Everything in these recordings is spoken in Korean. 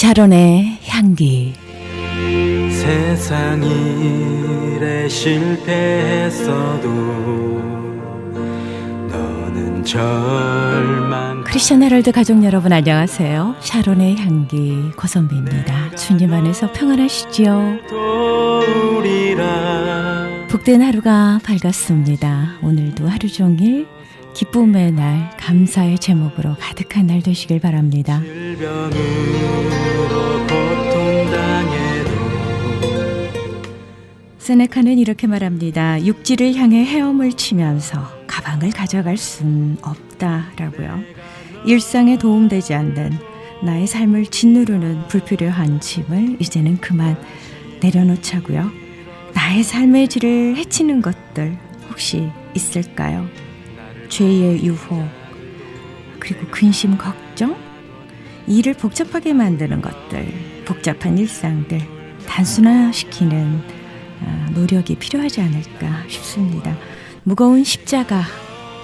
샤론의 향기. 세상 일에 실패했어도 너는 절망. 크리스천 헤럴드 가족 여러분 안녕하세요. 샤론의 향기 고선비입니다. 주님 안에서 평안하시지요? 복된 하루가 밝았습니다. 오늘도 하루 종일 기쁨의 날, 감사의 제목으로 가득한 날 되시길 바랍니다. 세네카는 이렇게 말합니다. 육지를 향해 헤엄을 치면서 가방을 가져갈 순 없다라고요. 일상에 도움되지 않는 나의 삶을 짓누르는 불필요한 짐을 이제는 그만 내려놓자고요. 나의 삶의 질을 해치는 것들 혹시 있을까요? 죄의 유혹, 그리고 근심, 걱정, 일을 복잡하게 만드는 것들, 복잡한 일상들 단순화시키는 노력이 필요하지 않을까 싶습니다. 무거운 십자가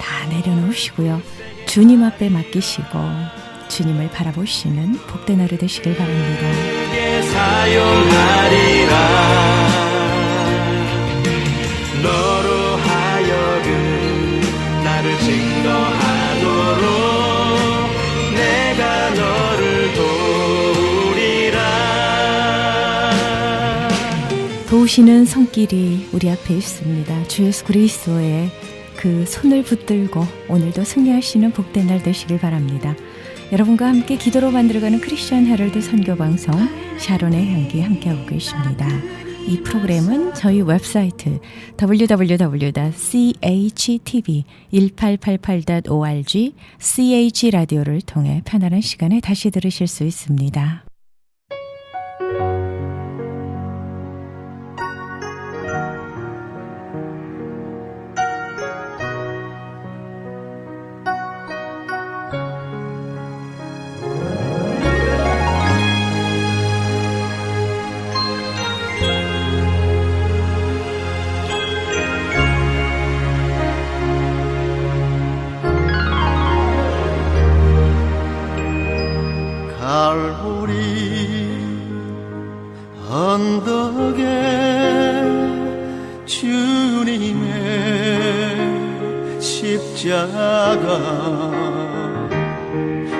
다 내려놓으시고요. 주님 앞에 맡기시고 주님을 바라보시는 복된 하루 되시길 바랍니다. 너로 하여금 나를 증거하도록 내가 너를 도우리라. 도우시는 손길이 우리 앞에 있습니다. 주 예수 그리스도의 그 손을 붙들고 오늘도 승리하시는 복된 날 되시길 바랍니다. 여러분과 함께 기도로 만들어가는 크리스천 헤럴드 선교방송 샤론의 향기 함께하고 계십니다. 이 프로그램은 저희 웹사이트 www.chtv1888.org ch라디오를 통해 편안한 시간에 다시 들으실 수 있습니다. 갈보리 언덕에 주님의 십자가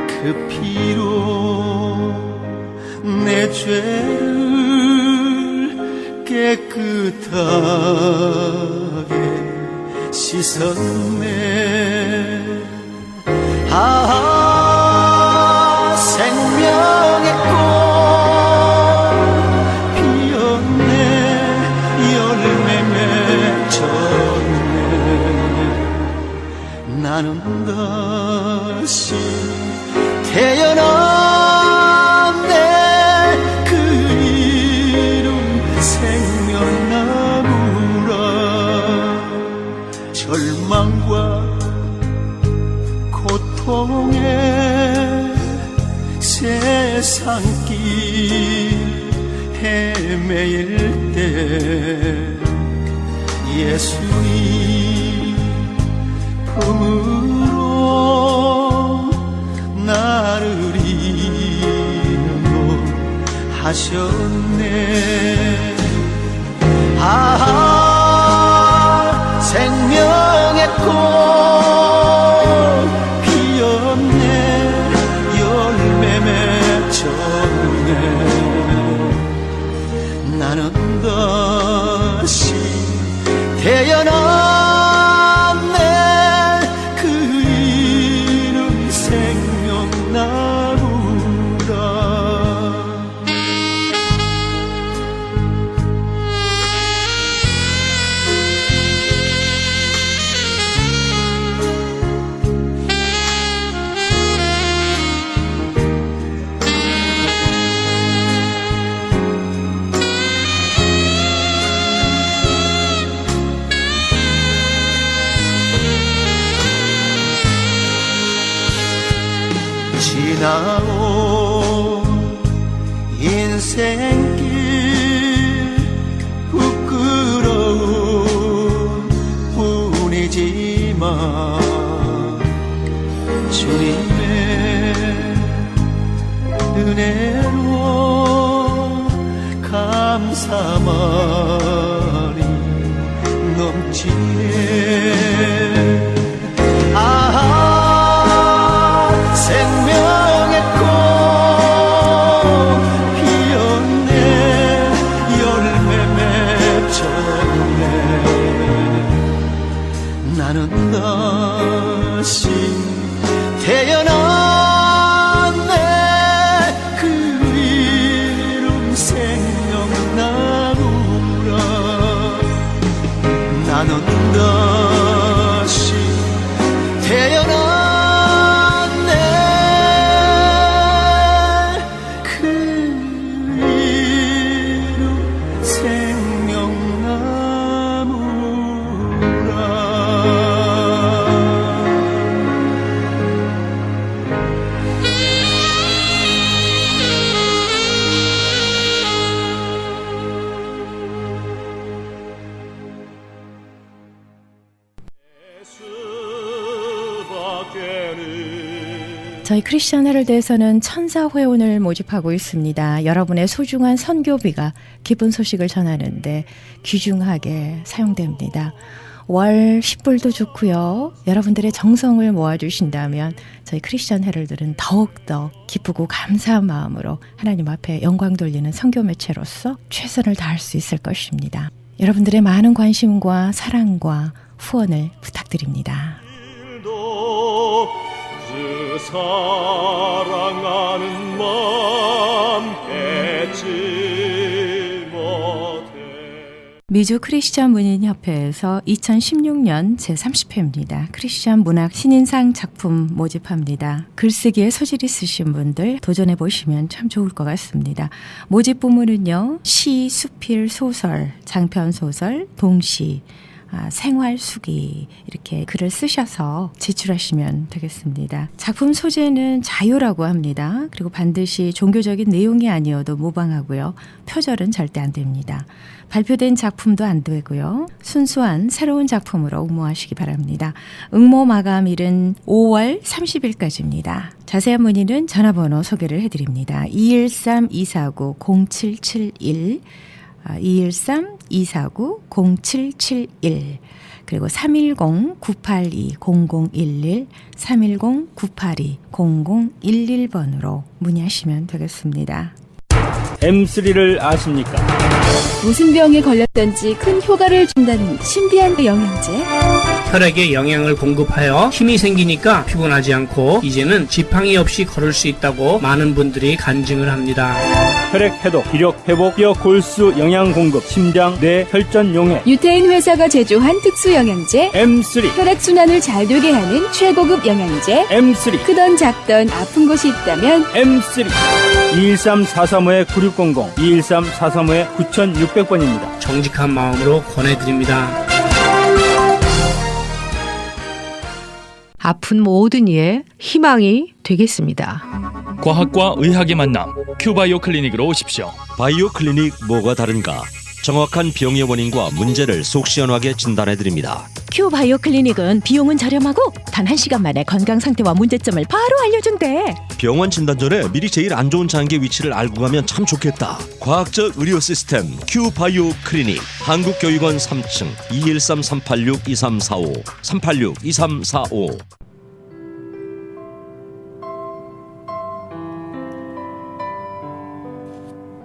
그 피로 내 죄를 깨끗하게 씻었네. 생명의 꽃 피었네. 열매 맺었네. 나는 다시 태어났네. 그 이름 생명나무라. 절망과 고통에 세상길 헤매일 때 예수님 품으로 나를 인도하셨네. 생명의 꽃 피었네. 나는 다시 태어났네. 그 이름 생명나무라. 지나온 인생길 부끄러운 뿐이지만 주님의 은혜로 감사만이 넘치네. 아, 생명의 꽃 피었네. 열매 맺혔네. 나는 다시 태어났네. 그 이름 생명나무라. 나는 다시 태어났네. 그 이름 생명나무라. 저희 크리스천 헤럴드에서는 천사 회원을 모집하고 있습니다. 여러분의 소중한 선교비가 기쁜 소식을 전하는데 귀중하게 사용됩니다. 월 10불도 좋고요. 여러분들의 정성을 모아주신다면 저희 크리스천 헤럴드는 더욱더 기쁘고 감사한 마음으로 하나님 앞에 영광 돌리는 선교 매체로서 최선을 다할 수 있을 것입니다. 여러분들의 많은 관심과 사랑과 후원을 부탁드립니다. 그 사랑하는 마음 잊지 못해. 미주 크리스천 문인협회에서 2016년 제30회입니다. 크리스천 문학 신인상 작품 모집합니다. 글쓰기에 소질 있으신 분들 도전해 보시면 참 좋을 것 같습니다. 모집 부문은요. 시, 수필, 소설, 장편소설, 동시, 생활 수기 이렇게 글을 쓰셔서 제출하시면 되겠습니다. 작품 소재는 자유라고 합니다. 그리고 반드시 종교적인 내용이 아니어도 무방하고요. 표절은 절대 안 됩니다. 발표된 작품도 안 되고요. 순수한 새로운 작품으로 응모하시기 바랍니다. 응모 마감일은 5월 30일까지입니다. 자세한 문의는 전화번호 소개를 해드립니다. 213-249-0771 213-249-0771 그리고 310-982-0011 310-982-0011번으로 문의하시면 되겠습니다. M3를 아십니까? 무슨 병에 걸렸던지 큰 효과를 준다는 신비한 영양제. 혈액에 영양을 공급하여 힘이 생기니까 피곤하지 않고 이제는 지팡이 없이 걸을 수 있다고 많은 분들이 간증을 합니다. 혈액 해독, 기력 회복, 뼈 골수 영양 공급, 심장, 뇌, 혈전 용해. 유태인 회사가 제조한 특수 영양제. M3, 혈액 순환을 잘 되게 하는 최고급 영양제. M3, 크던 작던 아픈 곳이 있다면 M3. 213-435-9600, 213-435-9600번입니다. 정직한 마음으로 권해드립니다. 아픈 모든 이의 희망이 되겠습니다. 과학과 의학의 만남 큐바이오 클리닉으로 오십시오. 바이오 클리닉 뭐가 다른가? 정확한 병의 원인과 문제를 속 시원하게 진단해드립니다. 큐바이오 클리닉은 비용은 저렴하고 단 1시간 만에 건강 상태와 문제점을 바로 알려준대. 병원 진단 전에 미리 제일 안 좋은 장기 위치를 알고 가면 참 좋겠다. 과학적 의료 시스템 큐바이오 클리닉 한국교육원 3층 213-386-2345 386-2345.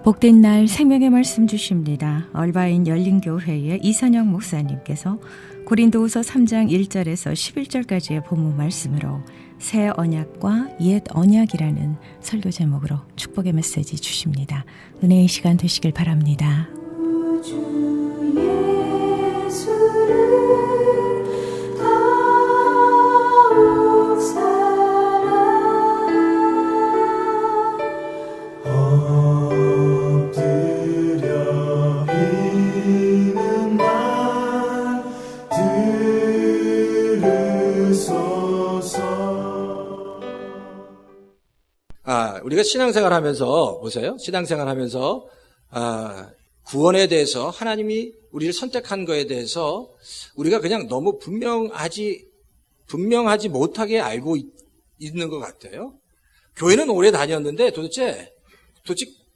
복된 날 생명의 말씀 주십니다. 얼바인 열린교회의 이선영 목사님께서 고린도후서 3장 1절에서 11절까지의 본문 말씀으로 새 언약과 옛 언약이라는 설교 제목으로 축복의 메시지 주십니다. 은혜의 시간 되시길 바랍니다. 우리가 신앙생활 하면서, 보세요. 신앙생활 하면서, 구원에 대해서 하나님이 우리를 선택한 거에 대해서 우리가 그냥 너무 분명하지 못하게 알고 있는 것 같아요. 교회는 오래 다녔는데 도대체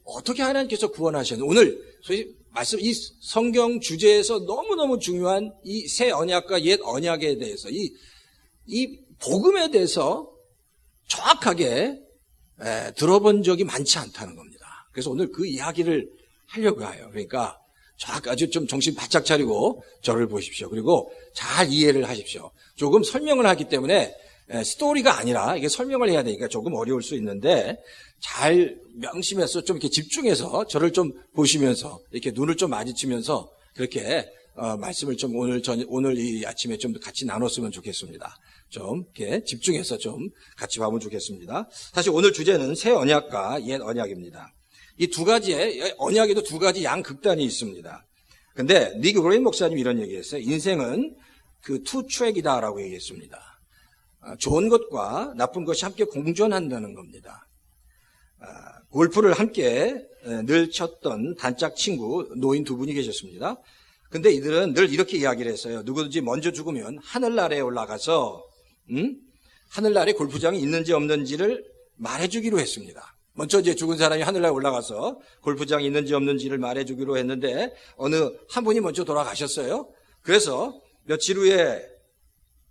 어떻게 하나님께서 구원하셨는지 오늘 소위 말씀 이 성경 주제에서 너무너무 중요한 이 새 언약과 옛 언약에 대해서 이 복음에 대해서 정확하게 들어본 적이 많지 않다는 겁니다. 그래서 오늘 그 이야기를 하려고 해요. 그러니까 아주 좀 정신 바짝 차리고 저를 보십시오. 그리고 잘 이해를 하십시오. 조금 설명을 하기 때문에 스토리가 아니라 이게 설명을 해야 되니까 조금 어려울 수 있는데 잘 명심해서 좀 이렇게 집중해서 저를 좀 보시면서 이렇게 눈을 좀 마주치면서 그렇게 말씀을 좀 오늘 이 아침에 좀 같이 나눴으면 좋겠습니다. 좀 이렇게 집중해서 좀 같이 봐보면 좋겠습니다. 사실 오늘 주제는 새 언약과 옛 언약입니다. 이 두 가지의 언약에도 두 가지 양극단이 있습니다. 근데 닉 로렌 목사님이 이런 얘기했어요. 인생은 그 투 트랙이다라고 얘기했습니다. 좋은 것과 나쁜 것이 함께 공존한다는 겁니다. 골프를 함께 늘 쳤던 단짝 친구 노인 두 분이 계셨습니다. 근데 이들은 늘 이렇게 이야기를 했어요. 누구든지 먼저 죽으면 하늘나라에 올라가서 하늘나라에 골프장이 있는지 없는지를 말해주기로 했습니다. 먼저 이제 죽은 사람이 하늘나라에 올라가서 골프장이 있는지 없는지를 말해주기로 했는데 어느 한 분이 먼저 돌아가셨어요. 그래서 며칠 후에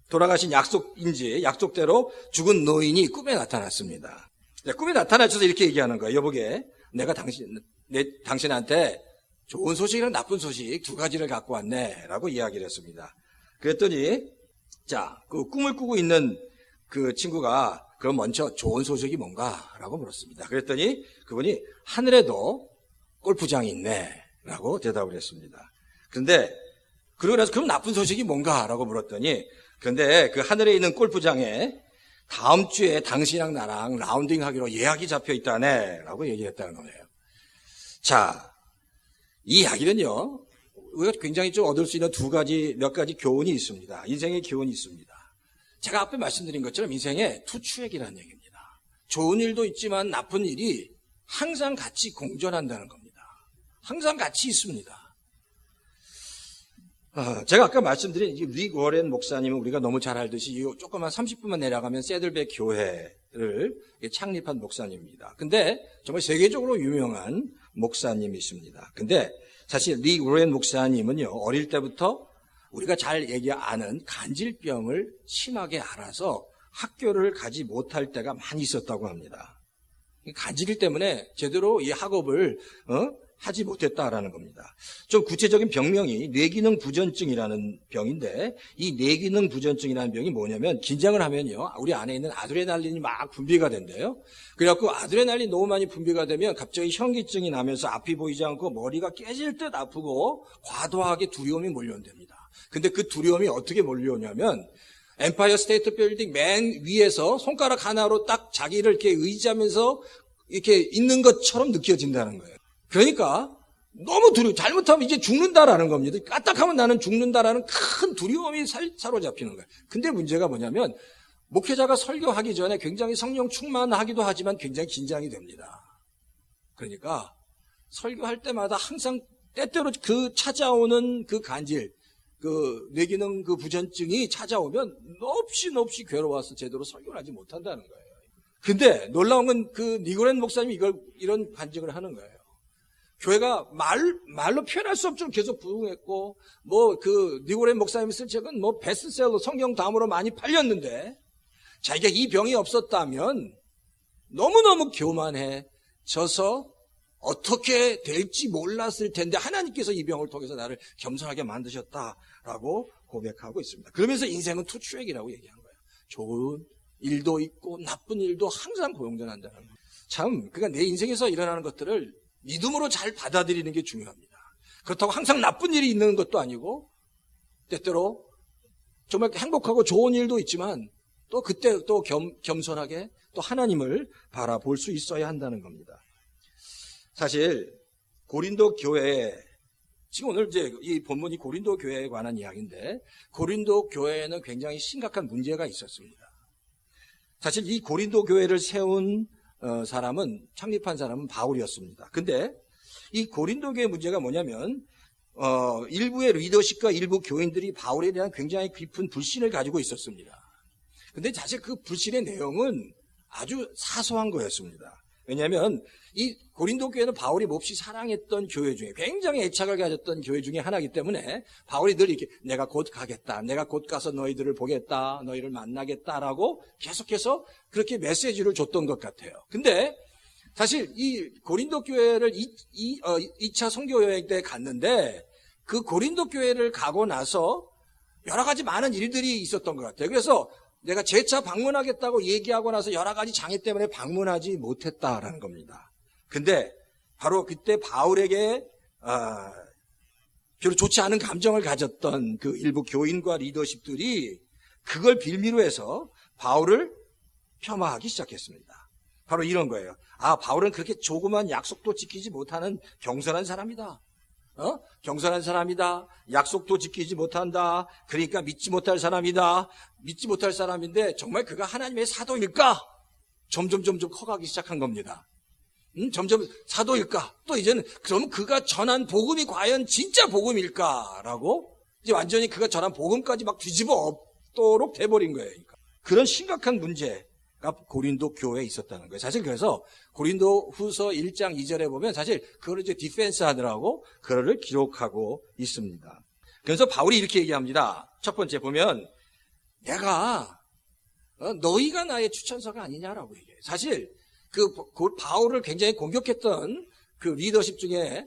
돌아가신 약속대로 죽은 노인이 꿈에 나타났습니다. 꿈에 나타나셔서 이렇게 얘기하는 거예요. 여보게, 내가 당신한테 좋은 소식이랑 나쁜 소식 두 가지를 갖고 왔네 라고 이야기를 했습니다. 그랬더니 그 꿈을 꾸고 있는 그 친구가 그럼 먼저 좋은 소식이 뭔가? 라고 물었습니다. 그랬더니 그분이 하늘에도 골프장이 있네 라고 대답을 했습니다. 그런데 그러고 나서 그럼 나쁜 소식이 뭔가? 라고 물었더니 근데 그 하늘에 있는 골프장에 다음 주에 당신이랑 나랑 라운딩 하기로 예약이 잡혀 있다네 라고 얘기했다는 거예요. 자, 이 이야기는요, 우리가 굉장히 좀 얻을 수 있는 몇 가지 교훈이 있습니다. 인생의 교훈이 있습니다. 제가 앞에 말씀드린 것처럼 인생의 투추액이라는 얘기입니다. 좋은 일도 있지만 나쁜 일이 항상 같이 공존한다는 겁니다. 항상 같이 있습니다. 제가 아까 말씀드린 릭 워렌 목사님은 우리가 너무 잘 알듯이 이 조금만 30분만 내려가면 새들백 교회를 창립한 목사님입니다. 근데 정말 세계적으로 유명한 목사님이십니다. 근데 사실 릭 워렌 목사님은요, 어릴 때부터 우리가 잘 아는 간질병을 심하게 알아서 학교를 가지 못할 때가 많이 있었다고 합니다. 간질 때문에 제대로 이 학업을 하지 못했다라는 겁니다. 좀 구체적인 병명이 뇌기능 부전증이라는 병인데 이 뇌기능 부전증이라는 병이 뭐냐면 긴장을 하면요, 우리 안에 있는 아드레날린이 막 분비가 된대요. 그래갖고 아드레날린 너무 많이 분비가 되면 갑자기 현기증이 나면서 앞이 보이지 않고 머리가 깨질 듯 아프고 과도하게 두려움이 몰려온답니다. 근데 그 두려움이 어떻게 몰려오냐면 엠파이어 스테이트 빌딩 맨 위에서 손가락 하나로 딱 자기를 이렇게 의지하면서 이렇게 있는 것처럼 느껴진다는 거예요. 그러니까 너무 잘못하면 이제 죽는다라는 겁니다. 까딱하면 나는 죽는다라는 큰 두려움이 사로잡히는 거예요. 근데 문제가 뭐냐면 목회자가 설교하기 전에 굉장히 성령 충만하기도 하지만 굉장히 긴장이 됩니다. 그러니까 설교할 때마다 항상 때때로 그 찾아오는 그 간질, 그 뇌기능 그 부전증이 찾아오면 넋이 괴로워서 제대로 설교를 하지 못한다는 거예요. 근데 놀라운 건 그 니고렌 목사님이 이런 간증을 하는 거예요. 교회가 말로 표현할 수 없도록 계속 부흥했고, 그 니고렌 목사님이 쓴 책은 베스트셀러 성경 다음으로 많이 팔렸는데, 자기가 이 병이 없었다면 너무너무 교만해져서 어떻게 될지 몰랐을 텐데 하나님께서 이 병을 통해서 나를 겸손하게 만드셨다라고 고백하고 있습니다. 그러면서 인생은 투추액이라고 얘기한 거예요. 좋은 일도 있고 나쁜 일도 항상 공존한다는 거예요. 참, 그러니까 내 인생에서 일어나는 것들을 믿음으로 잘 받아들이는 게 중요합니다. 그렇다고 항상 나쁜 일이 있는 것도 아니고 때때로 정말 행복하고 좋은 일도 있지만 또 그때 또 겸손하게 또 하나님을 바라볼 수 있어야 한다는 겁니다. 사실 고린도 교회, 지금 오늘 이제 이 본문이 고린도 교회에 관한 이야기인데 고린도 교회에는 굉장히 심각한 문제가 있었습니다. 사실 이 고린도 교회를 세운 창립한 사람은 바울이었습니다. 근데 이 고린도 교회 문제가 뭐냐면 일부의 리더십과 일부 교인들이 바울에 대한 굉장히 깊은 불신을 가지고 있었습니다. 근데 사실 그 불신의 내용은 아주 사소한 거였습니다. 왜냐하면 이 고린도 교회는 바울이 몹시 사랑했던 교회 중에 굉장히 애착을 가졌던 교회 중에 하나이기 때문에 바울이 늘 이렇게 내가 곧 가겠다. 내가 곧 가서 너희들을 보겠다. 너희를 만나겠다라고 계속해서 그렇게 메시지를 줬던 것 같아요. 근데 사실 이 고린도 교회를 2차 선교 여행 때 갔는데 그 고린도 교회를 가고 나서 여러 가지 많은 일들이 있었던 것 같아요. 그래서 내가 재차 방문하겠다고 얘기하고 나서 여러 가지 장애 때문에 방문하지 못했다라는 겁니다. 근데 바로 그때 바울에게 별로 좋지 않은 감정을 가졌던 그 일부 교인과 리더십들이 그걸 빌미로 해서 바울을 폄하하기 시작했습니다. 바로 이런 거예요. 바울은 그렇게 조그만 약속도 지키지 못하는 경솔한 사람이다. 경솔한 사람이다. 약속도 지키지 못한다. 그러니까 믿지 못할 사람이다. 믿지 못할 사람인데 정말 그가 하나님의 사도일까? 점점 커가기 시작한 겁니다. 점점 사도일까? 또 이제는 그럼 그가 전한 복음이 과연 진짜 복음일까라고 이제 완전히 그가 전한 복음까지 막 뒤집어 엎도록 돼버린 거예요. 그러니까. 그런 심각한 문제가 고린도 교회에 있었다는 거예요. 사실 그래서 고린도 후서 1장 2절에 보면 사실 그걸 이제 디펜스 하더라고 그거를 기록하고 있습니다. 그래서 바울이 이렇게 얘기합니다. 첫 번째 보면 내가 너희가 나의 추천서가 아니냐라고 얘기해요. 사실 그 바울을 굉장히 공격했던 그 리더십 중에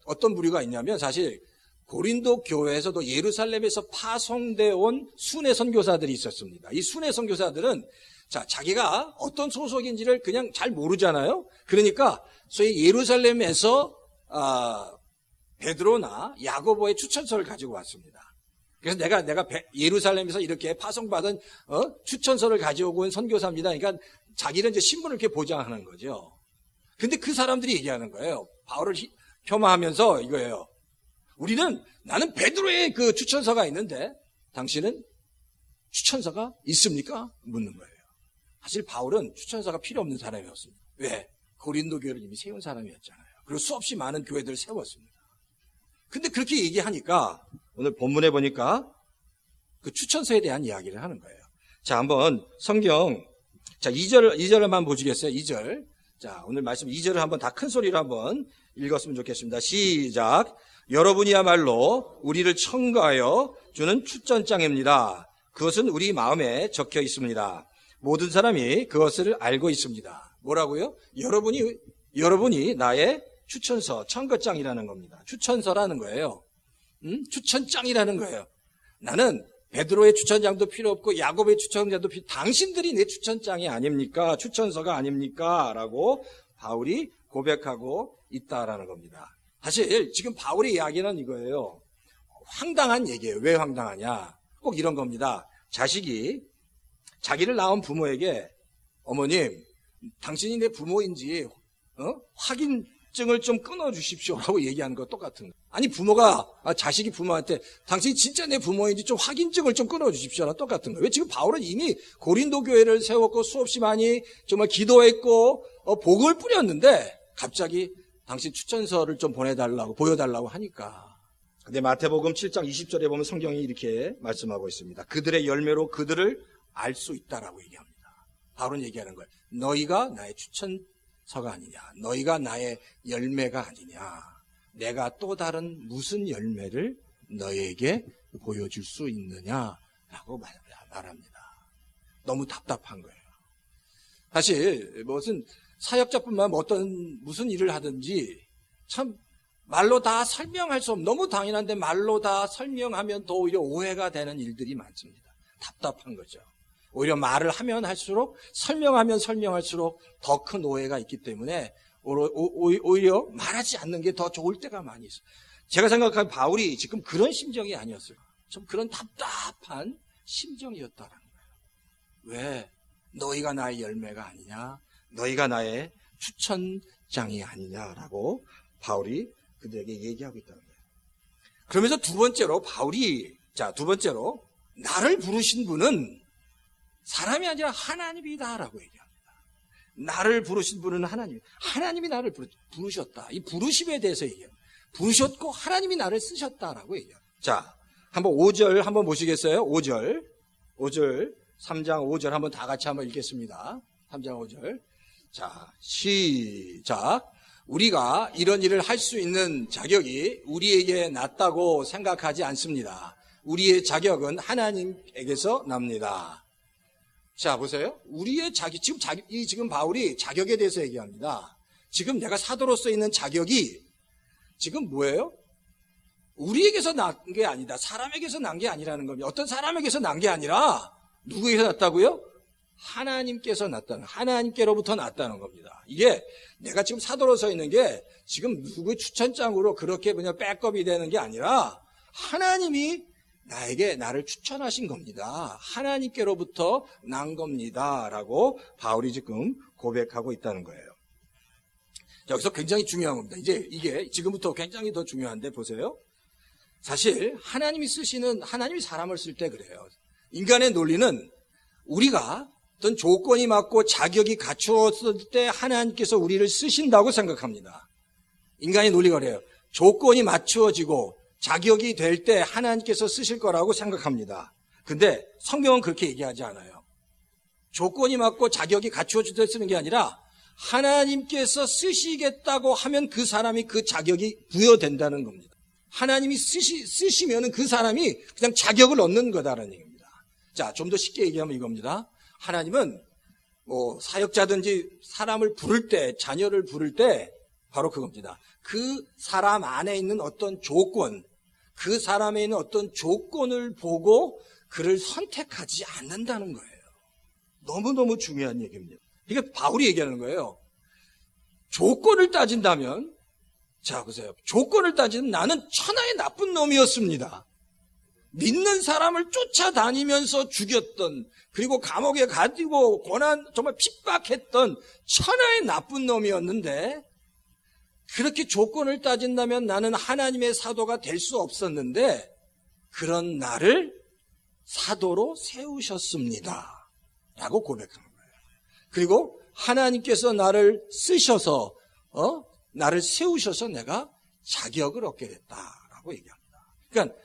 어떤 부류가 있냐면 사실 고린도 교회에서도 예루살렘에서 파송되어 온 순회 선교사들이 있었습니다. 이 순회 선교사들은 자기가 어떤 소속인지를 그냥 잘 모르잖아요. 그러니까 소위 예루살렘에서 베드로나 야고보의 추천서를 가지고 왔습니다. 그래서 내가 예루살렘에서 이렇게 파송받은 추천서를 가지고 온 선교사입니다. 그러니까 자기는 이제 신분을 이렇게 보장하는 거죠. 근데 그 사람들이 얘기하는 거예요. 바울을 폄하하면서 이거예요. 나는 베드로의 그 추천서가 있는데 당신은 추천서가 있습니까? 묻는 거예요. 사실 바울은 추천서가 필요 없는 사람이었습니다. 왜? 고린도 교회를 이미 세운 사람이었잖아요. 그리고 수없이 많은 교회들을 세웠습니다. 근데 그렇게 얘기하니까 오늘 본문에 보니까 그 추천서에 대한 이야기를 하는 거예요. 자, 한번 성경 2절을 한번 보시겠어요? 2절. 자, 오늘 말씀 2절을 한번 다 큰 소리로 한번 읽었으면 좋겠습니다. 시작. 여러분이야말로 우리를 첨가하여 주는 추천장입니다. 그것은 우리 마음에 적혀 있습니다. 모든 사람이 그것을 알고 있습니다. 뭐라고요? 여러분이 나의 추천서, 첨가장이라는 겁니다. 추천서라는 거예요. 추천장이라는 거예요. 나는 베드로의 추천장도 필요 없고 야곱의 추천장도 필요 없고 당신들이 내 추천장이 아닙니까? 추천서가 아닙니까? 라고 바울이 고백하고 있다라는 겁니다. 사실 지금 바울의 이야기는 이거예요. 황당한 얘기예요. 왜 황당하냐? 꼭 이런 겁니다. 자식이 자기를 낳은 부모에게 어머님, 당신이 내 부모인지 확인증을 좀 끊어주십시오라고 얘기하는 거 똑같은 거예요. 아니 자식이 부모한테 당신이 진짜 내 부모인지 좀 확인증을 좀 끊어주십시오랑 똑같은 거예요. 왜? 지금 바울은 이미 고린도 교회를 세웠고 수없이 많이 정말 기도했고 복을 뿌렸는데 갑자기 당신 추천서를 좀 보여달라고 하니까. 근데 마태복음 7장 20절에 보면 성경이 이렇게 말씀하고 있습니다. 그들의 열매로 그들을 알 수 있다라고 얘기합니다. 바울은 얘기하는 거예요. 너희가 나의 추천서가 아니냐. 너희가 나의 열매가 아니냐. 내가 또 다른 무슨 열매를 너희에게 보여줄 수 있느냐라고 말합니다. 너무 답답한 거예요. 사실 무슨 사역자뿐만 무슨 일을 하든지 참 말로 다 설명할 수 없는 너무 당연한데 말로 다 설명하면 더 오히려 오해가 되는 일들이 많습니다. 답답한 거죠. 오히려 말을 하면 할수록 설명하면 설명할수록 더 큰 오해가 있기 때문에 오히려 말하지 않는 게 더 좋을 때가 많이 있어요. 제가 생각하는 바울이 지금 그런 심정이 아니었을까. 좀 그런 답답한 심정이었다라는 거예요. 왜? 너희가 나의 열매가 아니냐? 너희가 나의 추천장이 아니냐라고 바울이 그들에게 얘기하고 있다는 거예요. 그러면서 두 번째로 나를 부르신 분은 사람이 아니라 하나님이다라고 얘기합니다. 나를 부르신 분은 하나님이 나를 부르셨다. 이 부르심에 대해서 얘기해요. 부르셨고 하나님이 나를 쓰셨다라고 얘기해요. 자, 한번 5절 한번 보시겠어요? 5절 3장 5절 한번 다 같이 한번 읽겠습니다. 3장 5절 자, 시작. 우리가 이런 일을 할 수 있는 자격이 우리에게 낫다고 생각하지 않습니다. 우리의 자격은 하나님에게서 납니다. 자, 보세요. 우리의 자격, 지금 바울이 자격에 대해서 얘기합니다. 지금 내가 사도로서 있는 자격이 지금 뭐예요? 우리에게서 난 게 아니다. 사람에게서 난 게 아니라는 겁니다. 어떤 사람에게서 난 게 아니라 누구에게서 났다고요? 하나님께서 났다는, 하나님께로부터 났다는 겁니다. 이게 내가 지금 사도로서 있는 게 지금 누구 추천장으로 그렇게 그냥 백업이 되는 게 아니라 하나님이 나를 추천하신 겁니다. 하나님께로부터 난 겁니다. 라고 바울이 지금 고백하고 있다는 거예요. 여기서 굉장히 중요한 겁니다. 이제 이게 지금부터 굉장히 더 중요한데 보세요. 사실 하나님이 사람을 쓸 때 그래요. 인간의 논리는 우리가 어떤 조건이 맞고 자격이 갖추었을 때 하나님께서 우리를 쓰신다고 생각합니다. 인간의 논리가 그래요. 조건이 맞추어지고 자격이 될 때 하나님께서 쓰실 거라고 생각합니다. 근데 성경은 그렇게 얘기하지 않아요. 조건이 맞고 자격이 갖추어질 때 쓰는 게 아니라 하나님께서 쓰시겠다고 하면 그 사람이 그 자격이 부여된다는 겁니다. 하나님이 쓰시면은 그 사람이 그냥 자격을 얻는 거다라는 얘기입니다. 자, 좀 더 쉽게 얘기하면 이겁니다. 하나님은 사역자든지 사람을 부를 때, 자녀를 부를 때 바로 그겁니다. 그 사람 안에 있는 어떤 조건, 그 사람에 있는 어떤 조건을 보고 그를 선택하지 않는다는 거예요. 너무너무 중요한 얘기입니다. 이게 바울이 얘기하는 거예요. 조건을 따진다면, 자, 보세요. 조건을 따지면 나는 천하의 나쁜 놈이었습니다. 믿는 사람을 쫓아다니면서 죽였던, 그리고 감옥에 가두고 정말 핍박했던 천하의 나쁜 놈이었는데, 그렇게 조건을 따진다면 나는 하나님의 사도가 될 수 없었는데, 그런 나를 사도로 세우셨습니다. 라고 고백하는 거예요. 그리고 하나님께서 나를 쓰셔서, 나를 세우셔서 내가 자격을 얻게 됐다라고 얘기합니다. 그러니까,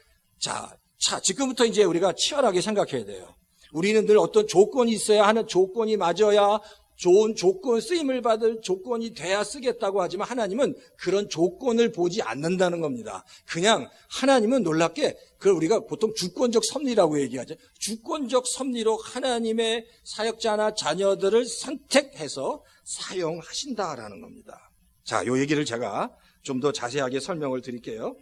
자, 지금부터 이제 우리가 치열하게 생각해야 돼요. 우리는 늘 어떤 조건이 있어야 하는 조건이 맞아야 좋은 조건, 쓰임을 받을 조건이 돼야 쓰겠다고 하지만 하나님은 그런 조건을 보지 않는다는 겁니다. 그냥 하나님은 놀랍게 그걸 우리가 보통 주권적 섭리라고 얘기하죠. 주권적 섭리로 하나님의 사역자나 자녀들을 선택해서 사용하신다라는 겁니다. 자, 요 얘기를 제가 좀 더 자세하게 설명을 드릴게요.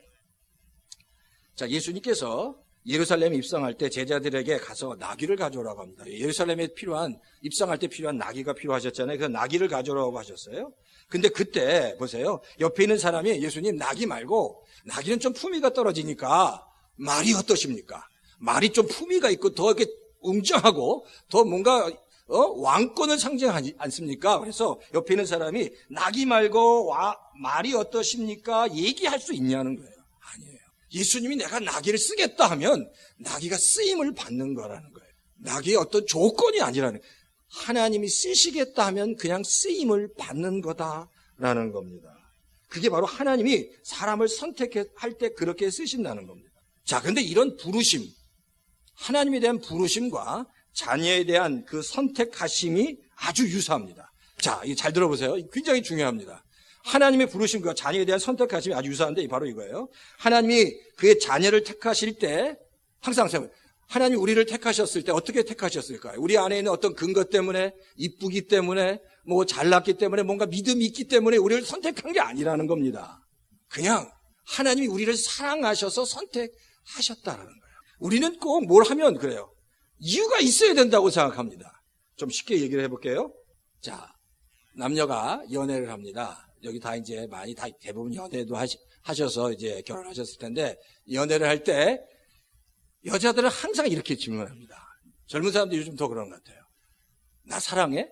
자, 예수님께서 예루살렘에 입성할 때 제자들에게 가서 나귀를 가져오라고 합니다. 예루살렘에 입성할 때 필요한 나귀가 필요하셨잖아요. 그래서 나귀를 가져오라고 하셨어요. 근데 그때 보세요. 옆에 있는 사람이 예수님 나귀 말고 나귀는 좀 품위가 떨어지니까 말이 어떠십니까? 말이 좀 품위가 있고 더 이렇게 웅장하고 더 뭔가 왕권을 상징하지 않습니까? 그래서 옆에 있는 사람이 나귀 말고 말이 어떠십니까? 얘기할 수 있냐는 거예요. 아니에요. 예수님이 내가 나귀를 쓰겠다 하면 나귀가 쓰임을 받는 거라는 거예요. 나귀의 어떤 조건이 아니라는 거예요. 하나님이 쓰시겠다 하면 그냥 쓰임을 받는 거다라는 겁니다. 그게 바로 하나님이 사람을 선택할 때 그렇게 쓰신다는 겁니다. 자, 근데 이런 부르심, 하나님에 대한 부르심과 자녀에 대한 그 선택하심이 아주 유사합니다. 자, 이거 잘 들어보세요. 굉장히 중요합니다. 하나님의 부르심과 자녀에 대한 선택하심이 아주 유사한데 바로 이거예요. 하나님이 그의 자녀를 택하실 때 항상 하나님이 우리를 택하셨을 때 어떻게 택하셨을까요? 우리 안에 있는 어떤 근거 때문에, 이쁘기 때문에, 잘났기 때문에, 뭔가 믿음이 있기 때문에 우리를 선택한 게 아니라는 겁니다. 그냥 하나님이 우리를 사랑하셔서 선택하셨다라는 거예요. 우리는 꼭 뭘 하면 그래요. 이유가 있어야 된다고 생각합니다. 좀 쉽게 얘기를 해볼게요. 자, 남녀가 연애를 합니다. 여기 다 이제 많이 다 대부분 연애도 하셔서 이제 결혼하셨을 텐데, 연애를 할 때 여자들은 항상 이렇게 질문합니다. 젊은 사람들이 요즘 더 그런 것 같아요. 나 사랑해?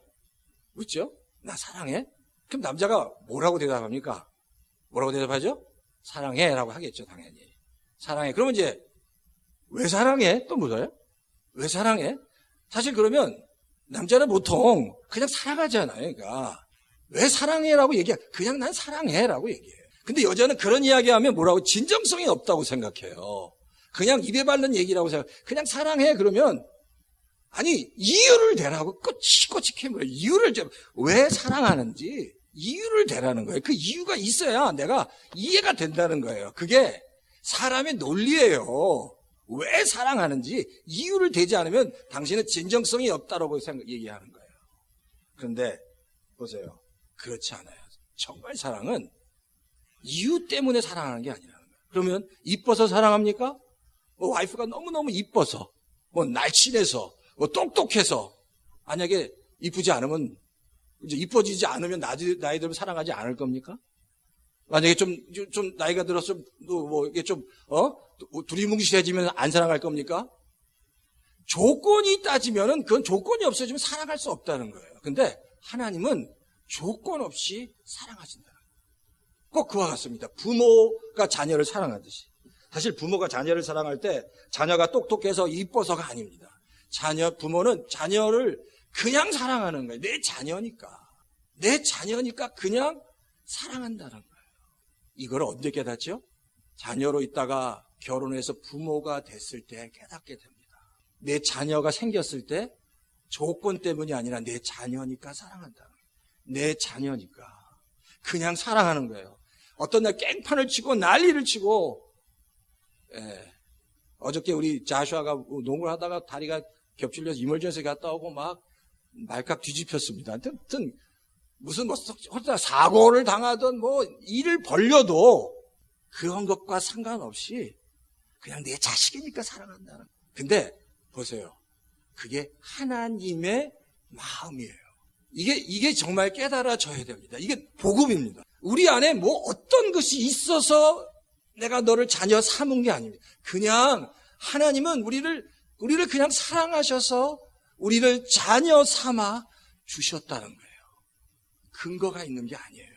묻죠? 나 사랑해? 그럼 남자가 뭐라고 대답합니까? 뭐라고 대답하죠? 사랑해 라고 하겠죠, 당연히. 사랑해. 그러면 이제 왜 사랑해? 또 묻어요? 왜 사랑해? 사실 그러면 남자는 보통 그냥 사랑하잖아요. 그러니까 왜 사랑해라고 그냥 난 사랑해라고 얘기해요. 근데 여자는 그런 이야기하면 뭐라고 진정성이 없다고 생각해요. 그냥 입에 바른 얘기라고 생각해요. 그냥 사랑해 그러면 아니, 이유를 대라고 꼬치꼬치 캐물어요. 이유를 왜 사랑하는지 이유를 대라는 거예요. 그 이유가 있어야 내가 이해가 된다는 거예요. 그게 사람의 논리예요. 왜 사랑하는지 이유를 대지 않으면 당신은 진정성이 없다라고 얘기하는 거예요. 그런데 보세요. 그렇지 않아요. 정말 사랑은 이유 때문에 사랑하는 게 아니라는 거예요. 그러면 이뻐서 사랑합니까? 와이프가 너무너무 이뻐서, 날씬해서, 똑똑해서, 만약에 이쁘지 않으면, 이제 이뻐지지 않으면 나이 들면 사랑하지 않을 겁니까? 만약에 좀 나이가 들어서, 이게 두리뭉실해지면 안 사랑할 겁니까? 조건이 따지면은 그건 조건이 없어지면 사랑할 수 없다는 거예요. 근데 하나님은 조건 없이 사랑하신다. 꼭 그와 같습니다. 부모가 자녀를 사랑하듯이. 사실 부모가 자녀를 사랑할 때 자녀가 똑똑해서 이뻐서가 아닙니다. 부모는 자녀를 그냥 사랑하는 거예요. 내 자녀니까 그냥 사랑한다는 거예요. 이걸 언제 깨닫죠? 자녀로 있다가 결혼해서 부모가 됐을 때 깨닫게 됩니다. 내 자녀가 생겼을 때 조건 때문이 아니라 내 자녀니까 사랑한다는 거예요. 내 자녀니까 그냥 사랑하는 거예요. 어떤 날 깽판을 치고 난리를 치고, 어저께 우리 자슈아가 농구를 하다가 다리가 겹질려서 이멀전스에 갔다 오고 막 말깍 뒤집혔습니다. 하여튼 무슨 사고를 당하던 일을 벌려도 그런 것과 상관없이 그냥 내 자식이니까 사랑한다는. 근데 보세요. 그게 하나님의 마음이에요. 이게 정말 깨달아져야 됩니다. 이게 복음입니다. 우리 안에 어떤 것이 있어서 내가 너를 자녀 삼은 게 아닙니다. 그냥 하나님은 우리를 그냥 사랑하셔서 우리를 자녀 삼아 주셨다는 거예요. 근거가 있는 게 아니에요.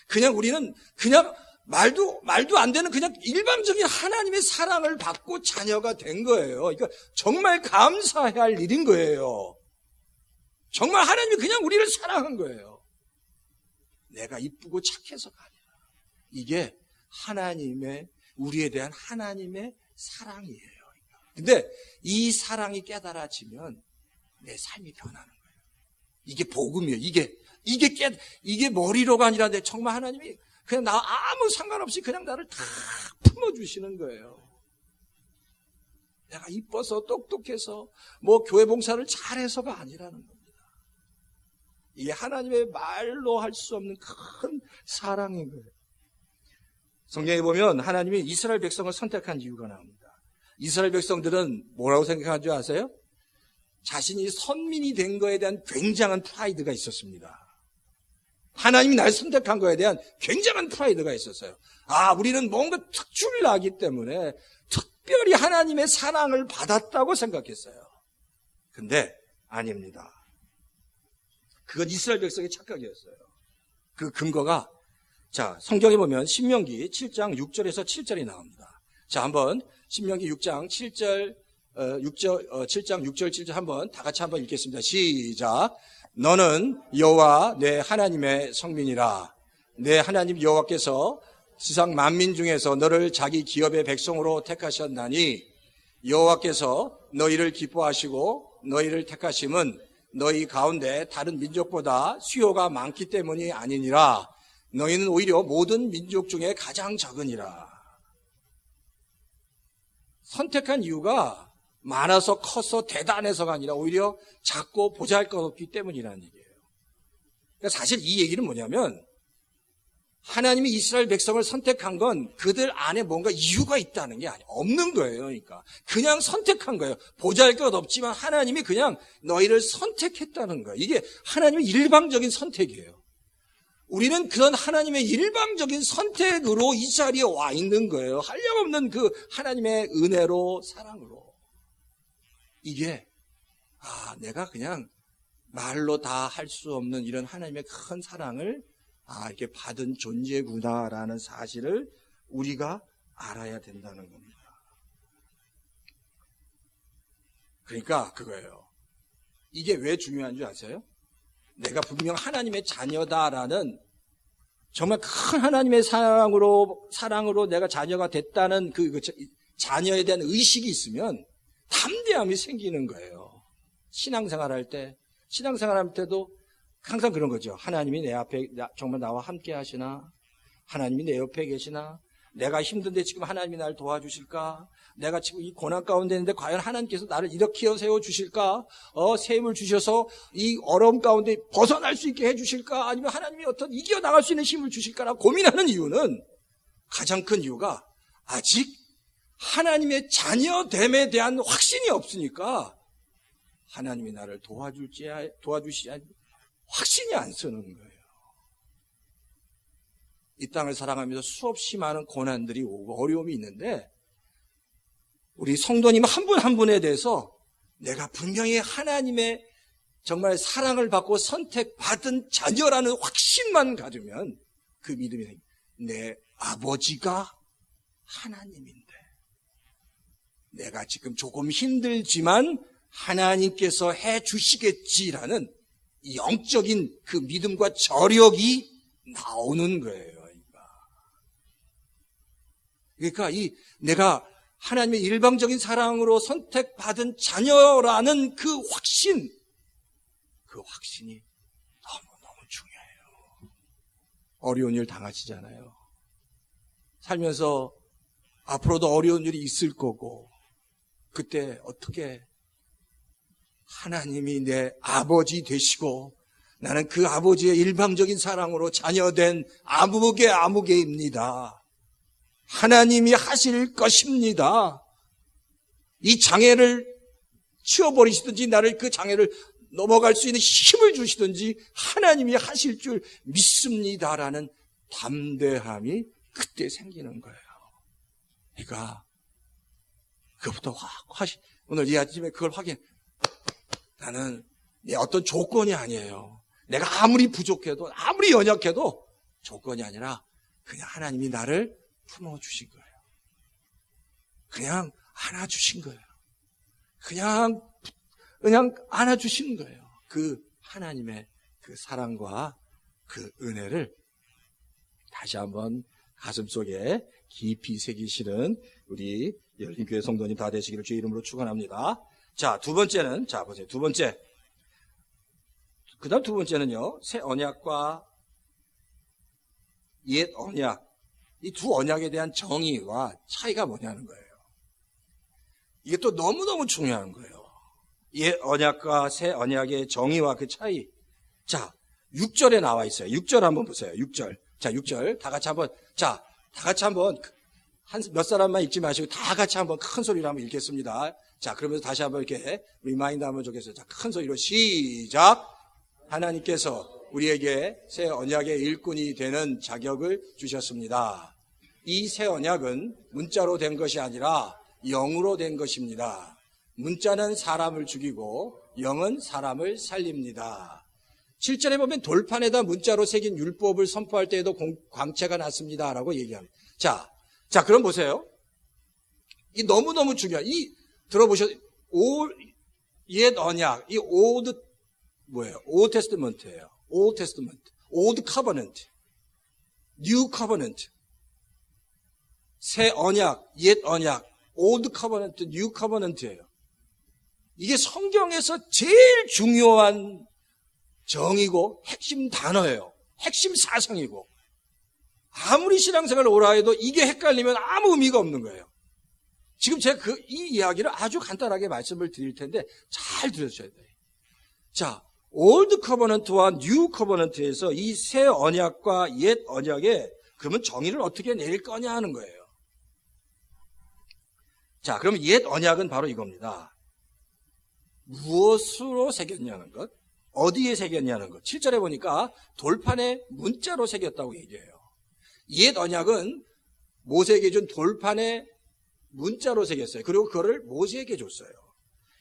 그냥 우리는 그냥 말도 안 되는 그냥 일반적인 하나님의 사랑을 받고 자녀가 된 거예요. 그러니까 정말 감사해야 할 일인 거예요. 정말 하나님이 그냥 우리를 사랑한 거예요. 내가 이쁘고 착해서가 아니라. 이게 우리에 대한 하나님의 사랑이에요. 근데 이 사랑이 깨달아지면 내 삶이 변하는 거예요. 이게 복음이에요. 이게 머리로가 아니라 정말 하나님이 그냥 나 아무 상관없이 그냥 나를 다 품어주시는 거예요. 내가 이뻐서 똑똑해서 교회 봉사를 잘해서가 아니라는 겁니다. 이게 하나님의 말로 할 수 없는 큰 사랑인 거예요. 성경에 보면 하나님이 이스라엘 백성을 선택한 이유가 나옵니다. 이스라엘 백성들은 뭐라고 생각하는 줄 아세요? 자신이 선민이 된 거에 대한 굉장한 프라이드가 있었습니다. 하나님이 날 선택한 거에 대한 굉장한 프라이드가 있었어요. 우리는 뭔가 특출을 나기 때문에 특별히 하나님의 사랑을 받았다고 생각했어요. 근데 아닙니다. 그건 이스라엘 백성의 착각이었어요. 그 근거가 성경에 보면 신명기 7장 6절에서 7절이 나옵니다. 한번 신명기 6장 7절 7장 6절 7절 다 같이 한번 읽겠습니다. 시작. 너는 여호와 내 하나님의 성민이라. 내 하나님 여호와께서 세상 만민 중에서 너를 자기 기업의 백성으로 택하셨나니 여호와께서 너희를 기뻐하시고 너희를 택하심은 너희 가운데 다른 민족보다 수요가 많기 때문이 아니니라. 너희는 오히려 모든 민족 중에 가장 적으니라. 선택한 이유가 많아서 커서 대단해서가 아니라 오히려 작고 보잘것없기 때문이라는 얘기예요. 그러니까 사실 이 얘기는 뭐냐면 하나님이 이스라엘 백성을 선택한 건 그들 안에 뭔가 이유가 있다는 게 없는 거예요. 그러니까 그냥 선택한 거예요. 보잘것없지만 하나님이 그냥 너희를 선택했다는 거예요. 이게 하나님의 일방적인 선택이에요. 우리는 그런 하나님의 일방적인 선택으로 이 자리에 와 있는 거예요. 한량없는 그 하나님의 은혜로 사랑으로. 이게 내가 그냥 말로 다 할 수 없는 이런 하나님의 큰 사랑을 이렇게 받은 존재구나라는 사실을 우리가 알아야 된다는 겁니다. 그러니까 그거예요. 이게 왜 중요한 줄 아세요? 내가 분명 하나님의 자녀다라는 정말 큰 하나님의 사랑으로 내가 자녀가 됐다는 그 자녀에 대한 의식이 있으면 담대함이 생기는 거예요. 신앙생활 할 때도 항상 그런 거죠. 하나님이 내 앞에 정말 나와 함께 하시나? 하나님이 내 옆에 계시나? 내가 힘든데 지금 하나님이 나를 도와주실까? 내가 지금 이 고난 가운데 있는데 과연 하나님께서 나를 일으켜 세워주실까? 새 힘을 주셔서 이 어려움 가운데 벗어날 수 있게 해주실까? 아니면 하나님이 어떤 이겨나갈 수 있는 힘을 주실까라고 고민하는 이유는, 가장 큰 이유가 아직 하나님의 자녀됨에 대한 확신이 없으니까 하나님이 나를 도와주시지 확신이 안 서는 거예요. 이 땅을 살아가면서 수없이 많은 고난들이 오고 어려움이 있는데, 우리 성도님 한 분 한 분에 대해서 내가 분명히 하나님의 정말 사랑을 받고 선택받은 자녀라는 확신만 가지면 그 믿음이 생깁니다. 내 아버지가 하나님인데 내가 지금 조금 힘들지만 하나님께서 해주시겠지라는 영적인 그 믿음과 저력이 나오는 거예요. 그러니까 내가 하나님의 일방적인 사랑으로 선택받은 자녀라는 그 확신이 너무너무 중요해요. 어려운 일 당하시잖아요. 살면서 앞으로도 어려운 일이 있을 거고, 그때 어떻게 하나님이 내 아버지 되시고 나는 그 아버지의 일방적인 사랑으로 자녀된 아무개입니다. 하나님이 하실 것입니다. 이 장애를 치워버리시든지 나를 그 장애를 넘어갈 수 있는 힘을 주시든지 하나님이 하실 줄 믿습니다라는 담대함이 그때 생기는 거예요. 그러니까 그것부터 오늘 이 아침에 그걸 나는 내 어떤 조건이 아니에요. 내가 아무리 부족해도 아무리 연약해도 조건이 아니라 그냥 하나님이 나를 품어주신 거예요. 그냥 안아주신 거예요. 그냥 안아주시는 거예요. 그 하나님의 그 사랑과 그 은혜를 다시 한번 가슴속에 깊이 새기시는 우리 열린교회 성도님 다 되시기를 주의 이름으로 축원합니다. 자, 두 번째는, 보세요. 두 번째. 그 다음 두 번째는요, 새 언약과 옛 언약. 이 두 언약에 대한 정의와 차이가 뭐냐는 거예요. 이게 또 너무너무 중요한 거예요. 옛 언약과 새 언약의 정의와 그 차이. 자, 6절에 나와 있어요. 6절 한번 보세요. 6절. 자, 6절. 다 같이 한번 몇 사람만 읽지 마시고 다 같이 한번 큰 소리로 한번 읽겠습니다. 자, 그러면서 다시 한번 이렇게 리마인드 하면 좋겠어요. 자, 큰 소리로 시작. 하나님께서 우리에게 새 언약의 일꾼이 되는 자격을 주셨습니다. 이 새 언약은 문자로 된 것이 아니라 영으로 된 것입니다. 문자는 사람을 죽이고 영은 사람을 살립니다. 7절에 보면 돌판에다 문자로 새긴 율법을 선포할 때에도 광채가 났습니다라고 얘기합니다. 자, 그럼 보세요. 이 너무너무 중요한, 옛 언약, 이 올드 테스트먼트예요. 올드 테스트먼트, 올드 커버넌트, 뉴 커버넌트. 새 언약, 옛 언약, 올드 커버넌트, 뉴 커버넌트예요. 이게 성경에서 제일 중요한 정의고 핵심 단어예요. 핵심 사상이고, 아무리 신앙생활을 오라 해도 이게 헷갈리면 아무 의미가 없는 거예요. 지금 제가 이 이야기를 아주 간단하게 말씀을 드릴 텐데 잘 들으셔야 돼요. 자, 올드 커버넌트와 뉴 커버넌트에서 이 새 언약과 옛 언약에 그러면 정의를 어떻게 내릴 거냐 하는 거예요. 자, 그럼 옛 언약은 바로 이겁니다. 무엇으로 새겼냐는 것, 어디에 새겼냐는 것. 7절에 보니까 돌판에 문자로 새겼다고 얘기해요. 옛 언약은 모세에게 준 돌판에 문자로 새겼어요. 그리고 그거를 모세에게 줬어요.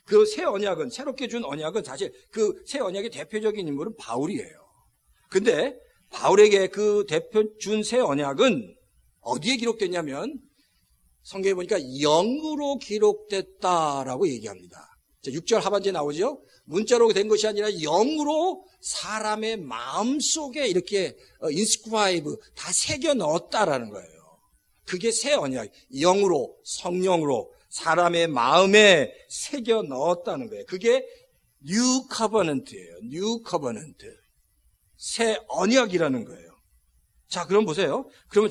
그 새 언약은, 새롭게 준 언약은 사실 그 새 언약의 대표적인 인물은 바울이에요. 근데 바울에게 그 준 새 언약은 어디에 기록됐냐면 성경에 보니까 영으로 기록됐다라고 얘기합니다. 자, 6절 하반지에 나오죠? 문자로 된 것이 아니라 영으로 사람의 마음속에 이렇게 인스크라이브 다 새겨 넣었다라는 거예요. 그게 새 언약, 영으로, 성령으로 사람의 마음에 새겨 넣었다는 거예요. 그게 뉴 커버넌트예요. 뉴 커버넌트. 새 언약이라는 거예요. 자, 그럼 보세요. 그럼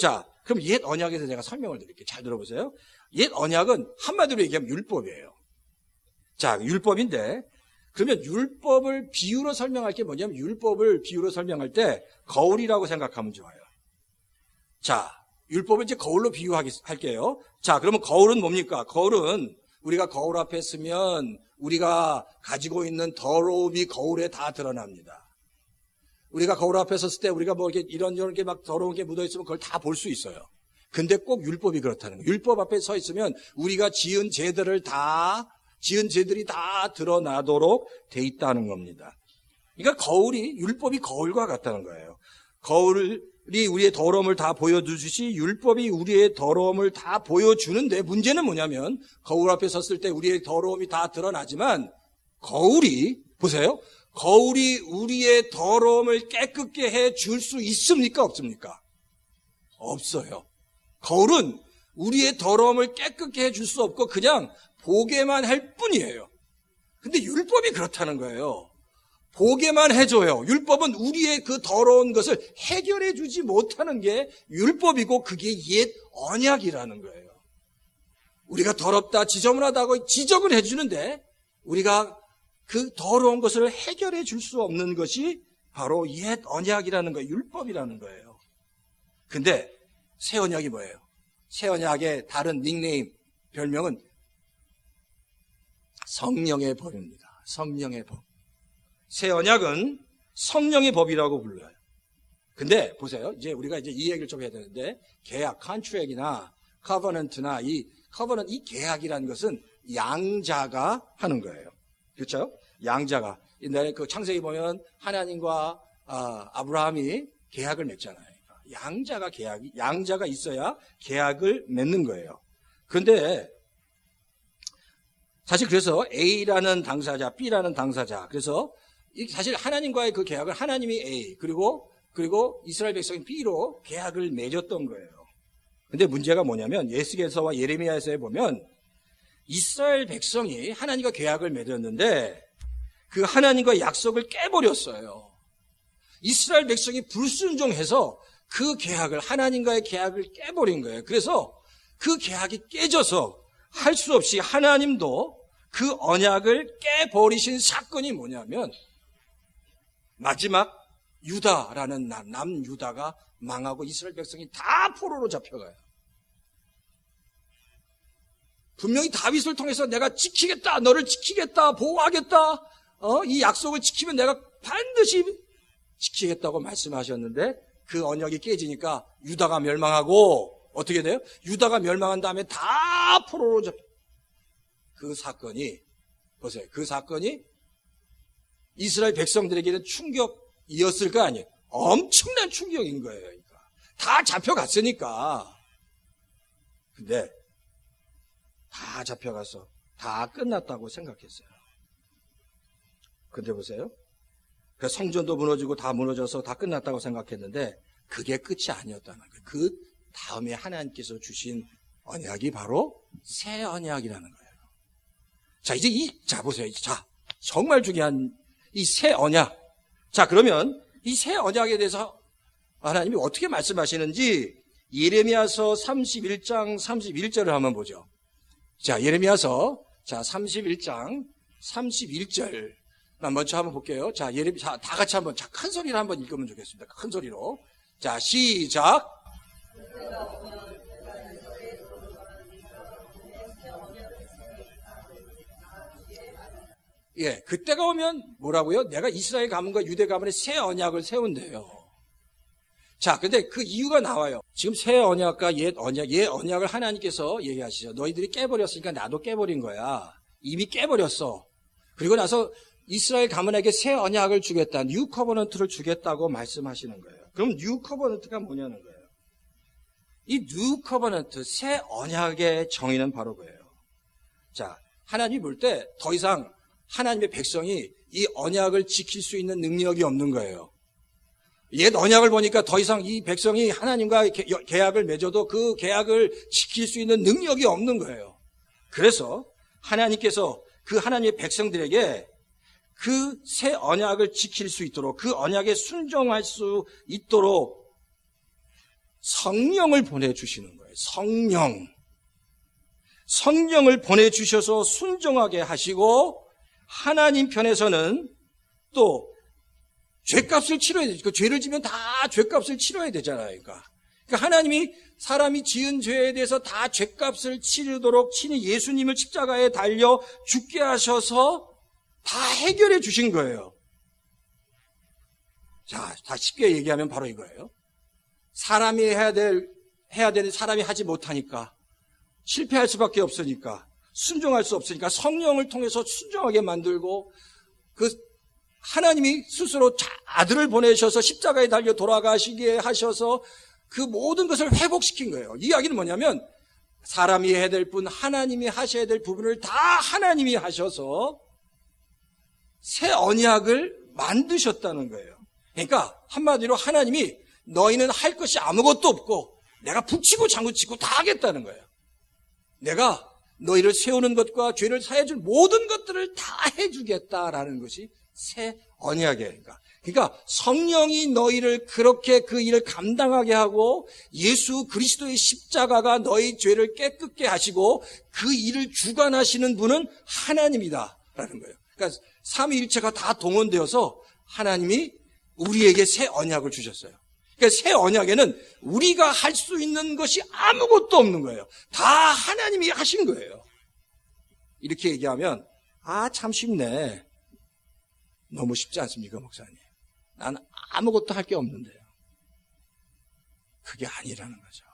옛 언약에서 제가 설명을 드릴게요. 잘 들어보세요. 옛 언약은 한마디로 얘기하면 율법이에요. 자, 율법인데, 그러면 율법을 비유로 설명할 게 뭐냐면, 율법을 비유로 설명할 때 거울이라고 생각하면 좋아요. 자, 율법을 이제 거울로 비유할게요. 자, 그러면 거울은 뭡니까? 거울은 우리가 거울 앞에 서면 우리가 가지고 있는 더러움이 거울에 다 드러납니다. 우리가 거울 앞에 섰을 때 우리가 뭐 이렇게 이런 게 막 더러운 게 묻어 있으면 그걸 다 볼 수 있어요. 근데 꼭 율법이 그렇다는 거예요. 율법 앞에 서 있으면 우리가 지은 죄들이 다 드러나도록 돼 있다는 겁니다. 그러니까 율법이 거울과 같다는 거예요. 거울이 우리의 더러움을 다 보여주듯이 율법이 우리의 더러움을 다 보여주는데, 문제는 뭐냐면 거울 앞에 섰을 때 우리의 더러움이 다 드러나지만 보세요. 거울이 우리의 더러움을 깨끗게 해줄 수 있습니까? 없습니까? 없어요. 거울은 우리의 더러움을 깨끗게 해줄 수 없고 그냥 보게만 할 뿐이에요. 근데 율법이 그렇다는 거예요. 보게만 해줘요. 율법은 우리의 그 더러운 것을 해결해 주지 못하는 게 율법이고, 그게 옛 언약이라는 거예요. 우리가 더럽다, 지저분하다고 지적을 해주는데 우리가 그 더러운 것을 해결해 줄 수 없는 것이 바로 옛 언약이라는 거예요. 율법이라는 거예요. 근데 새 언약이 뭐예요? 새 언약의 다른 닉네임, 별명은 성령의 법입니다. 성령의 법. 새 언약은 성령의 법이라고 불러요. 근데 보세요. 우리가 이 얘기를 좀 해야 되는데, 계약, 컨트랙이나 커버넌트나 이 계약이라는 것은 양자가 하는 거예요. 그렇죠? 양자가. 옛날에 그 창세기 보면 하나님과 아브라함이 계약을 맺잖아요. 양자가 있어야 계약을 맺는 거예요. 그런데 사실 그래서 A라는 당사자, B라는 당사자, 그래서 사실 하나님과의 그 계약을 하나님이 A, 그리고 이스라엘 백성이 B로 계약을 맺었던 거예요. 근데 문제가 뭐냐면, 예수께서와 예레미야에서 보면 이스라엘 백성이 하나님과 계약을 맺었는데 그 하나님과 약속을 깨버렸어요. 이스라엘 백성이 불순종해서 그 계약을, 하나님과의 계약을 깨버린 거예요. 그래서 그 계약이 깨져서 할 수 없이 하나님도 그 언약을 깨버리신 사건이 뭐냐면, 마지막 유다라는 남유다가 망하고 이스라엘 백성이 다 포로로 잡혀가요. 분명히 다윗을 통해서 내가 지키겠다, 너를 지키겠다, 보호하겠다, 이 약속을 지키면 내가 반드시 지키겠다고 말씀하셨는데, 그 언약이 깨지니까 유다가 멸망하고, 어떻게 돼요? 유다가 멸망한 다음에 다 포로로 잡혀. 그 사건이, 보세요. 그 사건이 이스라엘 백성들에게는 충격이었을 거 아니에요. 엄청난 충격인 거예요. 그러니까. 다 잡혀갔으니까. 근데 다 잡혀가서 다 끝났다고 생각했어요. 근데 보세요. 그 성전도 무너지고 다 무너져서 다 끝났다고 생각했는데 그게 끝이 아니었다는 거예요. 그 다음에 하나님께서 주신 언약이 바로 새 언약이라는 거예요. 자, 이제 보세요. 자, 정말 중요한 이 새 언약. 자, 그러면 이 새 언약에 대해서 하나님이 어떻게 말씀하시는지 예레미야서 31장 31절을 한번 보죠. 자, 예레미야서 31장 31절 먼저 한번 볼게요. 자, 다 같이 한번 큰 소리로 한번 읽으면 좋겠습니다. 큰 소리로. 자, 시작. 예, 그때가 오면 뭐라고요? 내가 이스라엘 가문과 유대 가문의 새 언약을 세운대요. 자, 근데 그 이유가 나와요. 지금 새 언약과 옛 언약을 하나님께서 얘기하시죠. 너희들이 깨버렸으니까 나도 깨버린 거야. 이미 깨버렸어. 그리고 나서 이스라엘 가문에게 새 언약을 주겠다. 뉴 커버넌트를 주겠다고 말씀하시는 거예요. 그럼 뉴 커버넌트가 뭐냐는 거예요. 이 뉴 커버넌트, 새 언약의 정의는 바로 그거예요. 자, 하나님이 볼 때 더 이상 하나님의 백성이 이 언약을 지킬 수 있는 능력이 없는 거예요. 옛 언약을 보니까 더 이상 이 백성이 하나님과 계약을 맺어도 그 계약을 지킬 수 있는 능력이 없는 거예요. 그래서 하나님께서 그 하나님의 백성들에게 그 새 언약을 지킬 수 있도록, 그 언약에 순종할 수 있도록 성령을 보내주시는 거예요. 성령을 보내주셔서 순종하게 하시고, 하나님 편에서는 또 죄값을 치러야 되죠. 그 죄를 지면 다 죄값을 치러야 되잖아요. 그러니까 하나님이 사람이 지은 죄에 대해서 다 죄값을 치르도록 친히 예수님을 십자가에 달려 죽게 하셔서 다 해결해 주신 거예요. 자, 다 쉽게 얘기하면 바로 이거예요. 사람이 해야 되는 사람이 하지 못하니까, 실패할 수밖에 없으니까, 순종할 수 없으니까 성령을 통해서 순종하게 만들고, 그 하나님이 스스로 아들을 보내셔서 십자가에 달려 돌아가시게 하셔서 그 모든 것을 회복시킨 거예요. 이 이야기는 뭐냐면, 사람이 해야 될 분, 하나님이 하셔야 될 부분을 다 하나님이 하셔서 새 언약을 만드셨다는 거예요. 그러니까 한마디로 하나님이 너희는 할 것이 아무것도 없고 내가 북치고 장구치고 다 하겠다는 거예요. 내가 너희를 세우는 것과 죄를 사해줄 모든 것들을 다 해주겠다라는 것이 새 언약이에요. 그러니까 성령이 너희를 그렇게 그 일을 감당하게 하고, 예수 그리스도의 십자가가 너희 죄를 깨끗게 하시고 그 일을 주관하시는 분은 하나님이다라는 거예요. 그러니까 삼위일체가 다 동원되어서 하나님이 우리에게 새 언약을 주셨어요. 그러니까 새 언약에는 우리가 할 수 있는 것이 아무것도 없는 거예요. 다 하나님이 하신 거예요. 이렇게 얘기하면 참 쉽네. 너무 쉽지 않습니까, 목사님? 난 아무것도 할 게 없는데요. 그게 아니라는 거죠.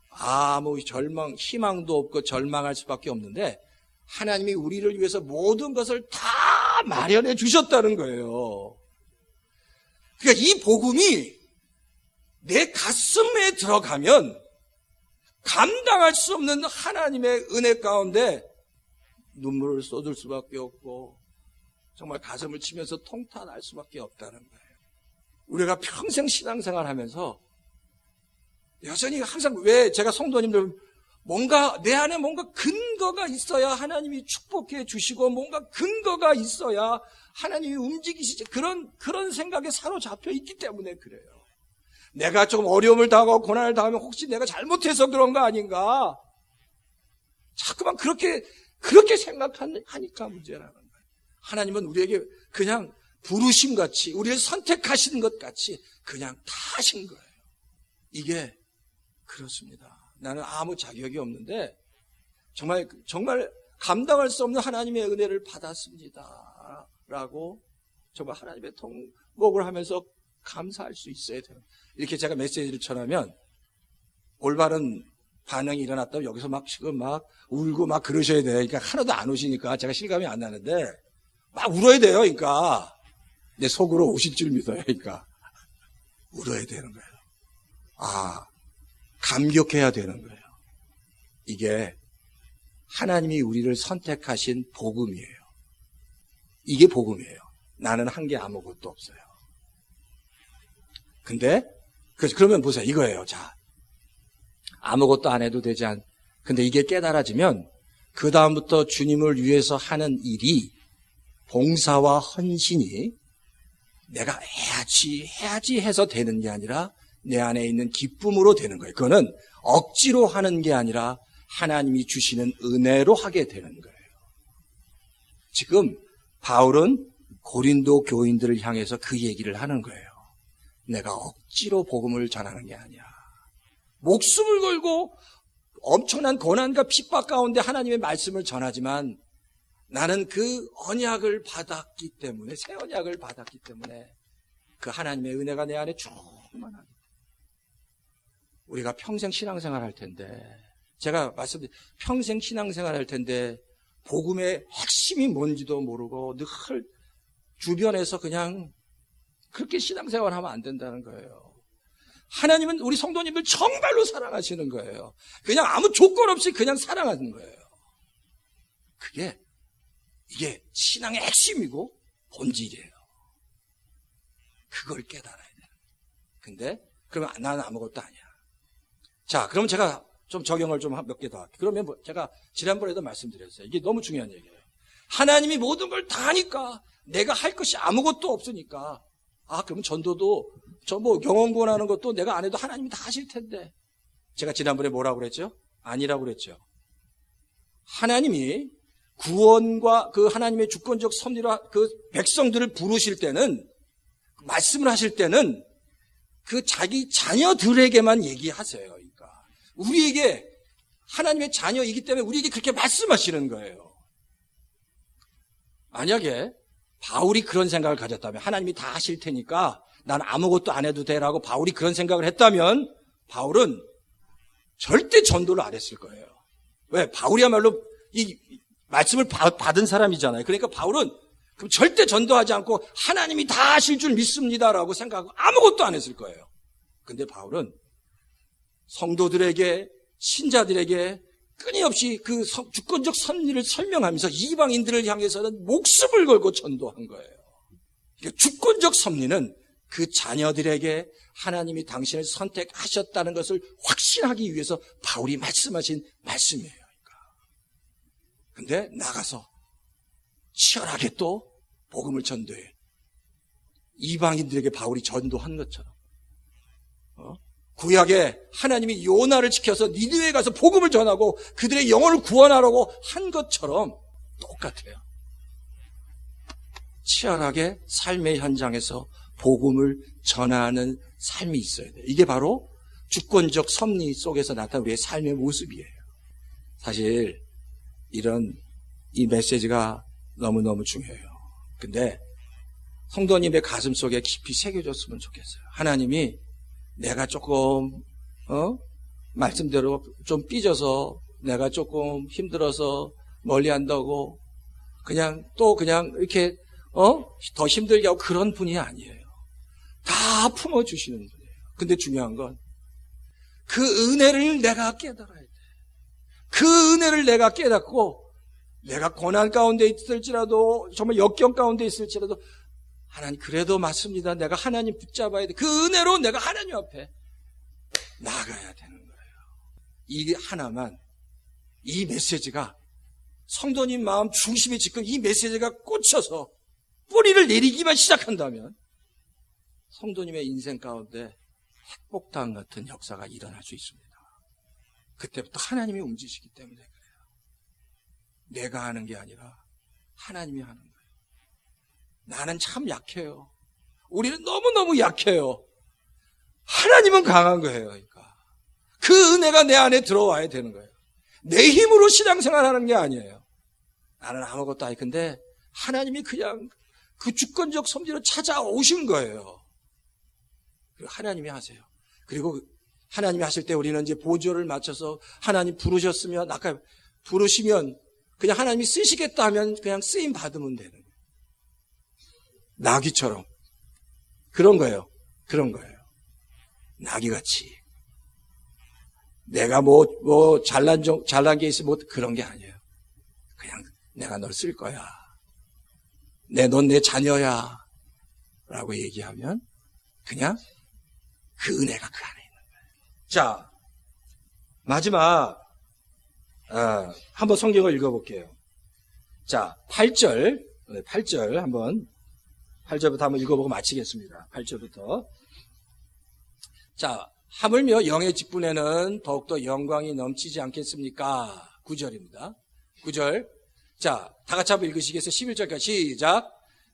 아무 희망도 없고 절망할 수밖에 없는데, 하나님이 우리를 위해서 모든 것을 다 마련해 주셨다는 거예요. 그러니까 이 복음이 내 가슴에 들어가면 감당할 수 없는 하나님의 은혜 가운데 눈물을 쏟을 수밖에 없고, 정말 가슴을 치면서 통탄할 수밖에 없다는 거예요. 우리가 평생 신앙생활 하면서 여전히 항상, 왜 제가 성도님들 뭔가 내 안에 뭔가 근거가 있어야 하나님이 축복해 주시고, 뭔가 근거가 있어야 하나님이 움직이시지, 그런 생각에 사로잡혀 있기 때문에 그래요. 내가 좀 어려움을 당하고 고난을 당하면 혹시 내가 잘못해서 그런 거 아닌가, 자꾸만 그렇게 생각하니까 문제라는 거예요. 하나님은 우리에게 그냥 부르심같이, 우리를 선택하시는 것 같이 그냥 다 하신 거예요. 이게 그렇습니다. 나는 아무 자격이 없는데 정말 감당할 수 없는 하나님의 은혜를 받았습니다 라고 정말 하나님의 통곡을 하면서 감사할 수 있어야 돼요. 이렇게 제가 메시지를 전하면 올바른 반응이 일어났다면 여기서 지금 울고 그러셔야 돼요. 그러니까 하나도 안 오시니까 제가 실감이 안 나는데 막 울어야 돼요. 그러니까 내 속으로 오실 줄 믿어요. 그러니까 울어야 되는 거예요. 감격해야 되는 거예요. 이게 하나님이 우리를 선택하신 복음이에요. 이게 복음이에요. 나는 한 게 아무것도 없어요. 근데 그러면 보세요. 이거예요. 자, 아무것도 안 해도 근데 이게 깨달아지면 그 다음부터 주님을 위해서 하는 일이, 봉사와 헌신이 내가 해야지 해서 되는 게 아니라 내 안에 있는 기쁨으로 되는 거예요. 그거는 억지로 하는 게 아니라 하나님이 주시는 은혜로 하게 되는 거예요. 지금 바울은 고린도 교인들을 향해서 그 얘기를 하는 거예요. 내가 억지로 복음을 전하는 게 아니야. 목숨을 걸고 엄청난 고난과 핍박 가운데 하나님의 말씀을 전하지만, 나는 그 언약을 받았기 때문에, 새 언약을 받았기 때문에 그 하나님의 은혜가 내 안에 충만합니다. 우리가 평생 신앙생활 할 텐데, 제가 말씀드린 평생 신앙생활 할 텐데 복음의 핵심이 뭔지도 모르고 늘 주변에서 그냥 그렇게 신앙생활 하면 안 된다는 거예요. 하나님은 우리 성도님들 정말로 사랑하시는 거예요. 그냥 아무 조건 없이 그냥 사랑하는 거예요. 이게 신앙의 핵심이고 본질이에요. 그걸 깨달아야 돼요. 근데 그러면 나는 아무것도 아니야. 자, 그럼 제가 좀 적용을 좀 몇 개 더 할게요. 그러면 제가 지난번에도 말씀드렸어요. 이게 너무 중요한 얘기예요. 하나님이 모든 걸 다 하니까 내가 할 것이 아무것도 없으니까 그럼 전도도 경험권 하는 것도 내가 안 해도 하나님이 다 하실 텐데. 제가 지난번에 뭐라고 그랬죠? 아니라고 그랬죠. 하나님이 구원과 그 하나님의 주권적 섭리로 그 백성들을 부르실 때는, 말씀을 하실 때는 그 자기 자녀들에게만 얘기하세요. 그러니까 우리에게, 하나님의 자녀이기 때문에 우리에게 그렇게 말씀하시는 거예요. 만약에 바울이 그런 생각을 가졌다면, 하나님이 다 하실 테니까 난 아무것도 안 해도 돼라고 바울이 그런 생각을 했다면, 바울은 절대 전도를 안 했을 거예요. 왜? 바울이야말로 이 말씀을 받은 사람이잖아요. 그러니까 바울은 그럼 절대 전도하지 않고 하나님이 다 하실 줄 믿습니다라고 생각하고 아무것도 안 했을 거예요. 근데 바울은 성도들에게, 신자들에게 끊임없이 그 주권적 섭리를 설명하면서 이방인들을 향해서는 목숨을 걸고 전도한 거예요. 그러니까 주권적 섭리는 그 자녀들에게 하나님이 당신을 선택하셨다는 것을 확신하기 위해서 바울이 말씀하신 말씀이에요. 근데 나가서 치열하게 또 복음을 전도해. 이방인들에게 바울이 전도한 것처럼. 구약에 하나님이 요나를 지켜서 니느웨에 가서 복음을 전하고 그들의 영혼을 구원하라고 한 것처럼 똑같아요. 치열하게 삶의 현장에서 복음을 전하는 삶이 있어야 돼요. 이게 바로 주권적 섭리 속에서 나타난 우리의 삶의 모습이에요. 사실 이 메시지가 너무너무 중요해요. 근데 성도님의 가슴 속에 깊이 새겨졌으면 좋겠어요. 하나님이 내가 조금 말씀대로 좀 삐져서, 내가 조금 힘들어서 멀리 한다고 그냥 이렇게 더 힘들게 하고 그런 분이 아니에요. 다 품어주시는 분이에요. 근데 중요한 건 그 은혜를 내가 깨달아야 돼. 그 은혜를 내가 깨닫고, 내가 고난 가운데 있을지라도, 정말 역경 가운데 있을지라도, 하나님 그래도 맞습니다. 내가 하나님 붙잡아야 돼. 그 은혜로 내가 하나님 앞에 나가야 되는 거예요. 이 하나만, 이 메시지가 성도님 마음 중심에 지금 이 메시지가 꽂혀서 뿌리를 내리기만 시작한다면 성도님의 인생 가운데 핵폭탄 같은 역사가 일어날 수 있습니다. 그때부터 하나님이 움직이시기 때문에 그래요. 내가 하는 게 아니라 하나님이 하는 거예요. 나는 참 약해요. 우리는 너무너무 약해요. 하나님은 강한 거예요. 그러니까 그 은혜가 내 안에 들어와야 되는 거예요. 내 힘으로 신앙생활하는 게 아니에요. 나는 아무것도 아니. 근데 하나님이 그냥 그 주권적 섭리로 찾아오신 거예요. 그리고 하나님이 하세요. 그리고 하나님이 하실 때 우리는 이제 보조를 맞춰서 하나님 부르셨으면, 아까 부르시면 그냥 하나님이 쓰시겠다 하면 그냥 쓰임 받으면 되는 거예요. 나귀처럼. 그런 거예요. 그런 거예요. 나귀같이. 내가 잘난 게 있으면 그런 게 아니에요. 그냥 내가 널 쓸 거야. 넌 내 자녀야. 라고 얘기하면 그냥 그 은혜가 그 안에 있는 거예요. 자, 마지막 한번 성경을 읽어볼게요. 자, 8절 한번 8절부터 한번 읽어보고 마치겠습니다. 8절부터. 자, 하물며 영의 직분에는 더욱더 영광이 넘치지 않겠습니까? 9절입니다. 9절. 자, 다 같이 한번 읽으시겠어요? 11절까지 시작.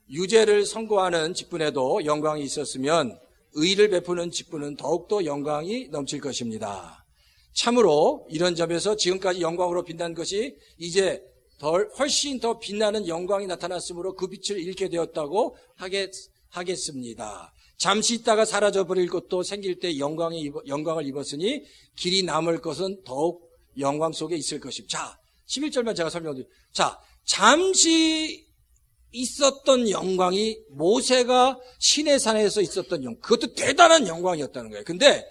유죄를 선고하는 직분에도 영광이 있었으면 의를 베푸는 직분은 더욱더 영광이 넘칠 것입니다. 참으로 이런 점에서 지금까지 영광으로 빛난 것이 이제 훨씬 더 빛나는 영광이 나타났으므로 그 빛을 잃게 되었다고 하겠습니다. 잠시 있다가 사라져버릴 것도 생길 때 영광을 입었으니 길이 남을 것은 더욱 영광 속에 있을 것입니다. 자, 11절만 제가 설명드릴게요. 자, 잠시 있었던 영광이 모세가 시내산에서 있었던 영광, 그것도 대단한 영광이었다는 거예요. 근데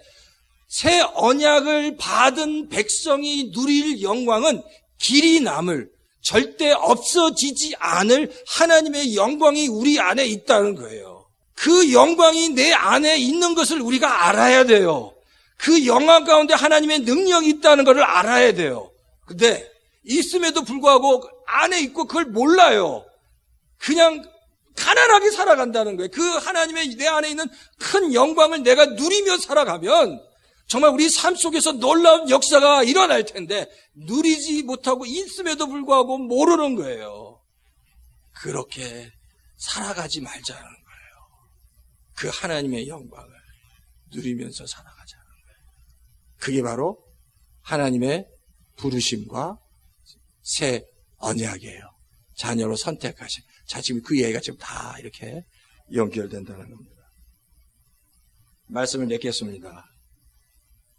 새 언약을 받은 백성이 누릴 영광은 길이 남을, 절대 없어지지 않을 하나님의 영광이 우리 안에 있다는 거예요. 그 영광이 내 안에 있는 것을 우리가 알아야 돼요. 그 영광 가운데 하나님의 능력이 있다는 것을 알아야 돼요. 근데 있음에도 불구하고 안에 있고 그걸 몰라요. 그냥 가난하게 살아간다는 거예요. 그 하나님의 내 안에 있는 큰 영광을 내가 누리며 살아가면 정말 우리 삶 속에서 놀라운 역사가 일어날 텐데 누리지 못하고 있음에도 불구하고 모르는 거예요. 그렇게 살아가지 말자는 거예요. 그 하나님의 영광을 누리면서 살아가자는 거예요. 그게 바로 하나님의 부르심과 새 언약이에요. 자녀로 선택하신. 자, 지금 그 얘기가 지금 다 이렇게 연결된다는 겁니다. 말씀을 맺겠습니다.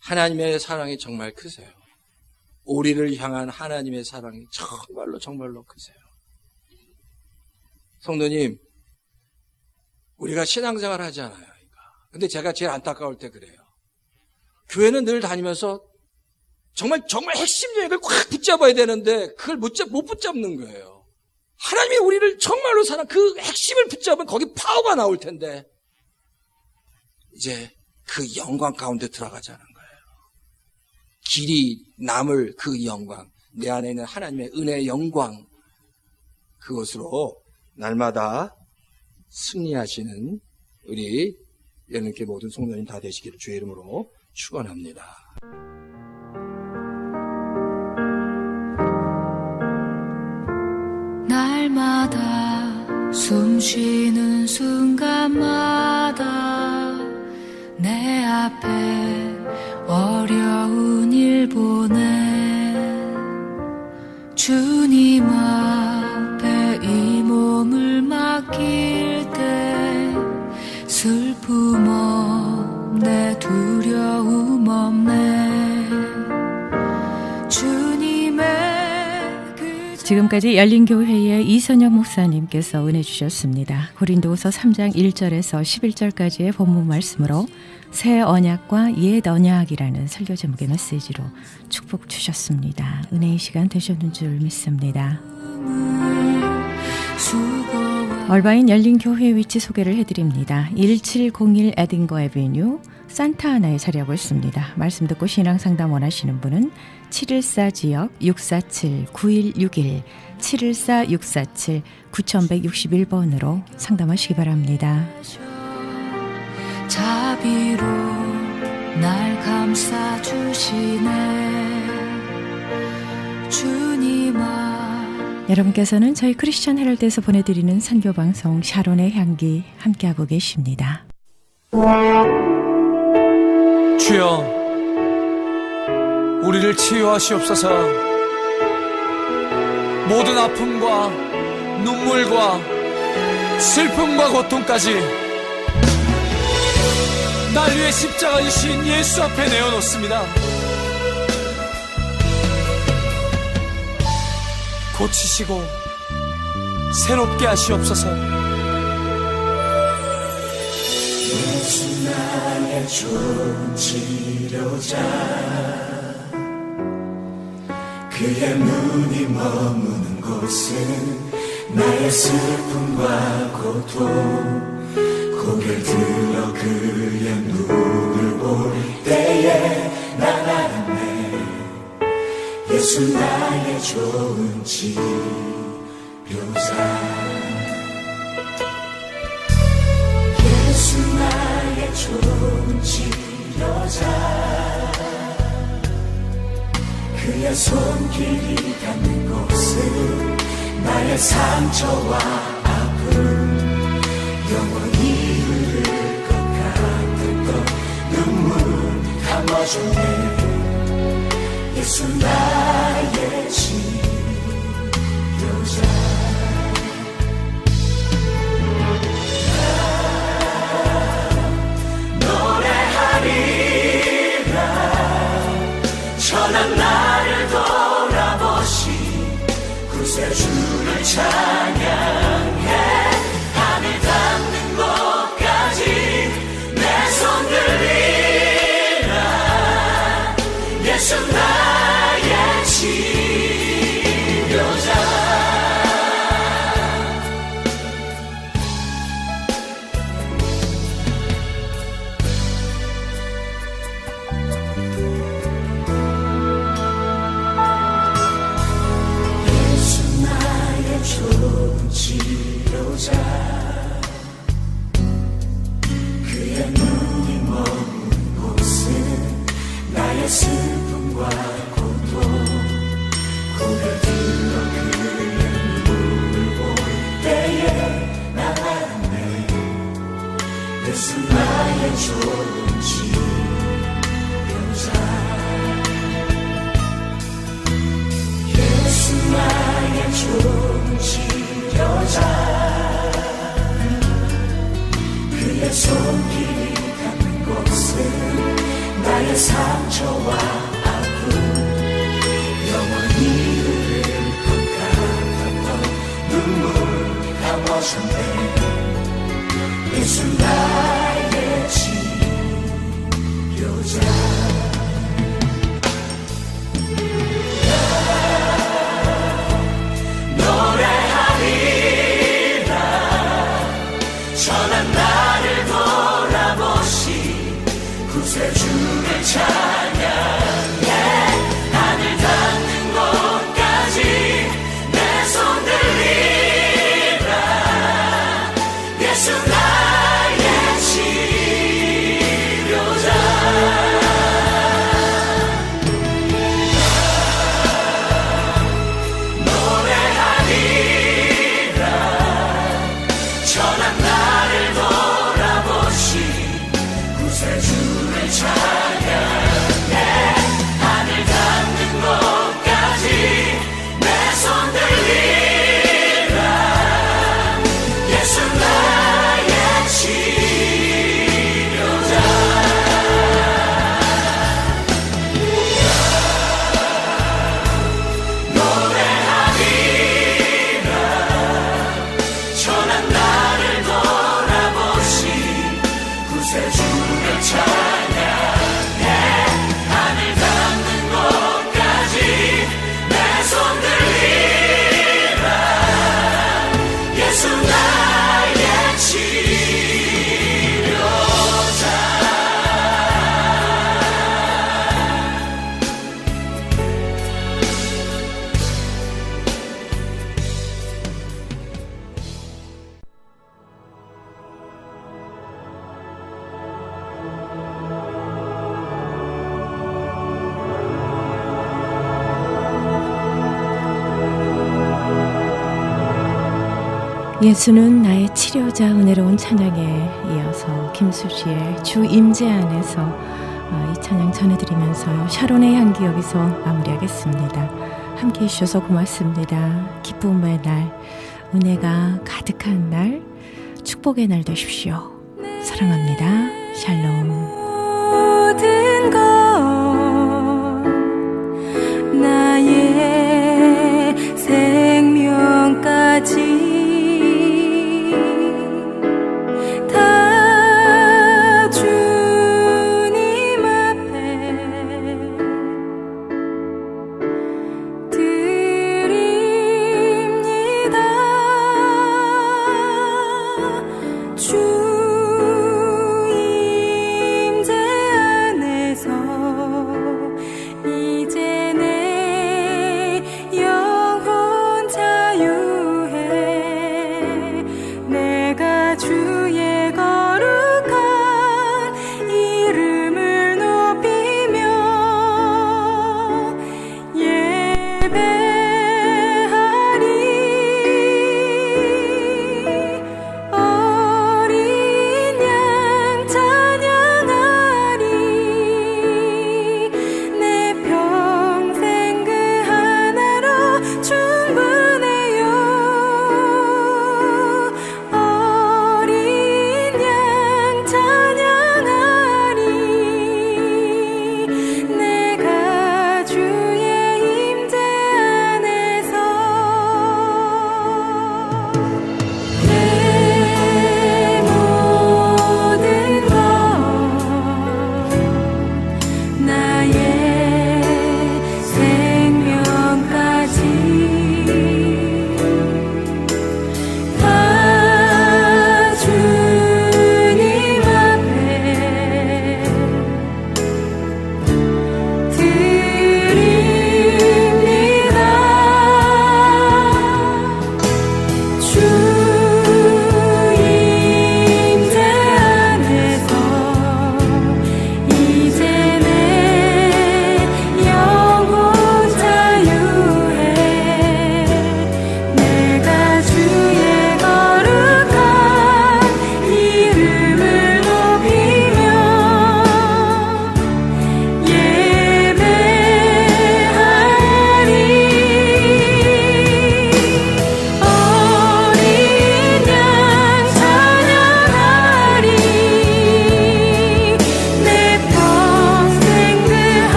하나님의 사랑이 정말 크세요. 우리를 향한 하나님의 사랑이 정말로 크세요. 성도님, 우리가 신앙생활 하잖아요. 근데 제가 제일 안타까울 때 그래요. 교회는 늘 다니면서 정말 핵심 얘기를 꽉 붙잡아야 되는데 그걸 못 붙잡는 거예요. 하나님이 우리를 정말로 그 핵심을 붙잡으면 거기 파워가 나올 텐데 이제 그 영광 가운데 들어가자는 거예요. 길이 남을 그 영광, 내 안에 있는 하나님의 은혜의 영광, 그것으로 날마다 승리하시는 우리 예능계 모든 성도님 다 되시기를 주의 이름으로 축원합니다. 날마다 숨쉬는 순간마다 내 앞에 어려운 일 보내 주님 앞에 이 몸을 맡길 때 슬픔 없네 두려움 없네 주님의 그 지금까지 열린교회의 이선영 목사님께서 은혜 주셨습니다. 고린도후서 3장 1절에서 11절까지의 본문 말씀으로 새 언약과 옛 언약이라는 설교 제목의 메시지로 축복 주셨습니다. 은혜의 시간 되셨는 줄 믿습니다. 얼바인 열린교회 위치 소개를 해드립니다. 1701 에딩거 애비뉴 산타하나에 자리하고 있습니다. 말씀 듣고 신앙상담 원하시는 분은 714지역 647-9161 714-647-9161번으로 상담하시기 바랍니다. 자비로 날 감싸주시네 주님아. 여러분께서는 저희 크리스천 헤럴드에서 보내드리는 선교방송 샤론의 향기 함께하고 계십니다. 주여, 우리를 치유하시옵소서. 모든 아픔과 눈물과 슬픔과 고통까지 날 위해 십자가 지신 예수 앞에 내어놓습니다. 고치시고 새롭게 하시옵소서. 예수 나의 좋은 치료자, 그의 눈이 머무는 곳은 나의 슬픔과 고통, 고개를 들어 그의 눈을 볼 때에 난 알았네. 예수 나의 좋은 치료자. 예수 나의 좋은 치료자, 그의 손길이 닿는 곳은 나의 상처와 아픔, 영원히 흐를 것 같았던 눈물 감아줬네. 예수 나의 치료자. 노래하리라 천한 나를 돌아보시 구세주를 찬양해 하늘 닿는 곳까지 내 손 들리라. 예수 나의 치료자. 예수 나의 좋은 치료자 예수 나의 좋은 치료자 그의 손길이 닿는 곳은 나의 상처와 아픔 영원히 흐를 것 같았던 눈물 다 벗었네 예수 나의 치료자 전한 나를 돌아보시 구세주를 찬양해 하늘 닿는 곳까지 내 손 들리라 예수 나의 치료자 노래하리라 전한 나를 돌아보시 구세주를 찬양해 하늘 닿는 곳까지 내 손 들리라 예수 나의 치료자 노래하리라 전한 나를 돌아보시 구세주를 찬양해 하늘 닿는 곳까지 내 손 들리라 예수 나의 치료자 예수는 나의 치료자 은혜로운 찬양에 이어서 김수지의 주 임재 안에서 이 찬양 전해드리면서요. 샤론의 향기 여기서 마무리하겠습니다. 함께 해주셔서 고맙습니다. 기쁨의 날, 은혜가 가득한 날, 축복의 날 되십시오. 사랑합니다. 샬롬.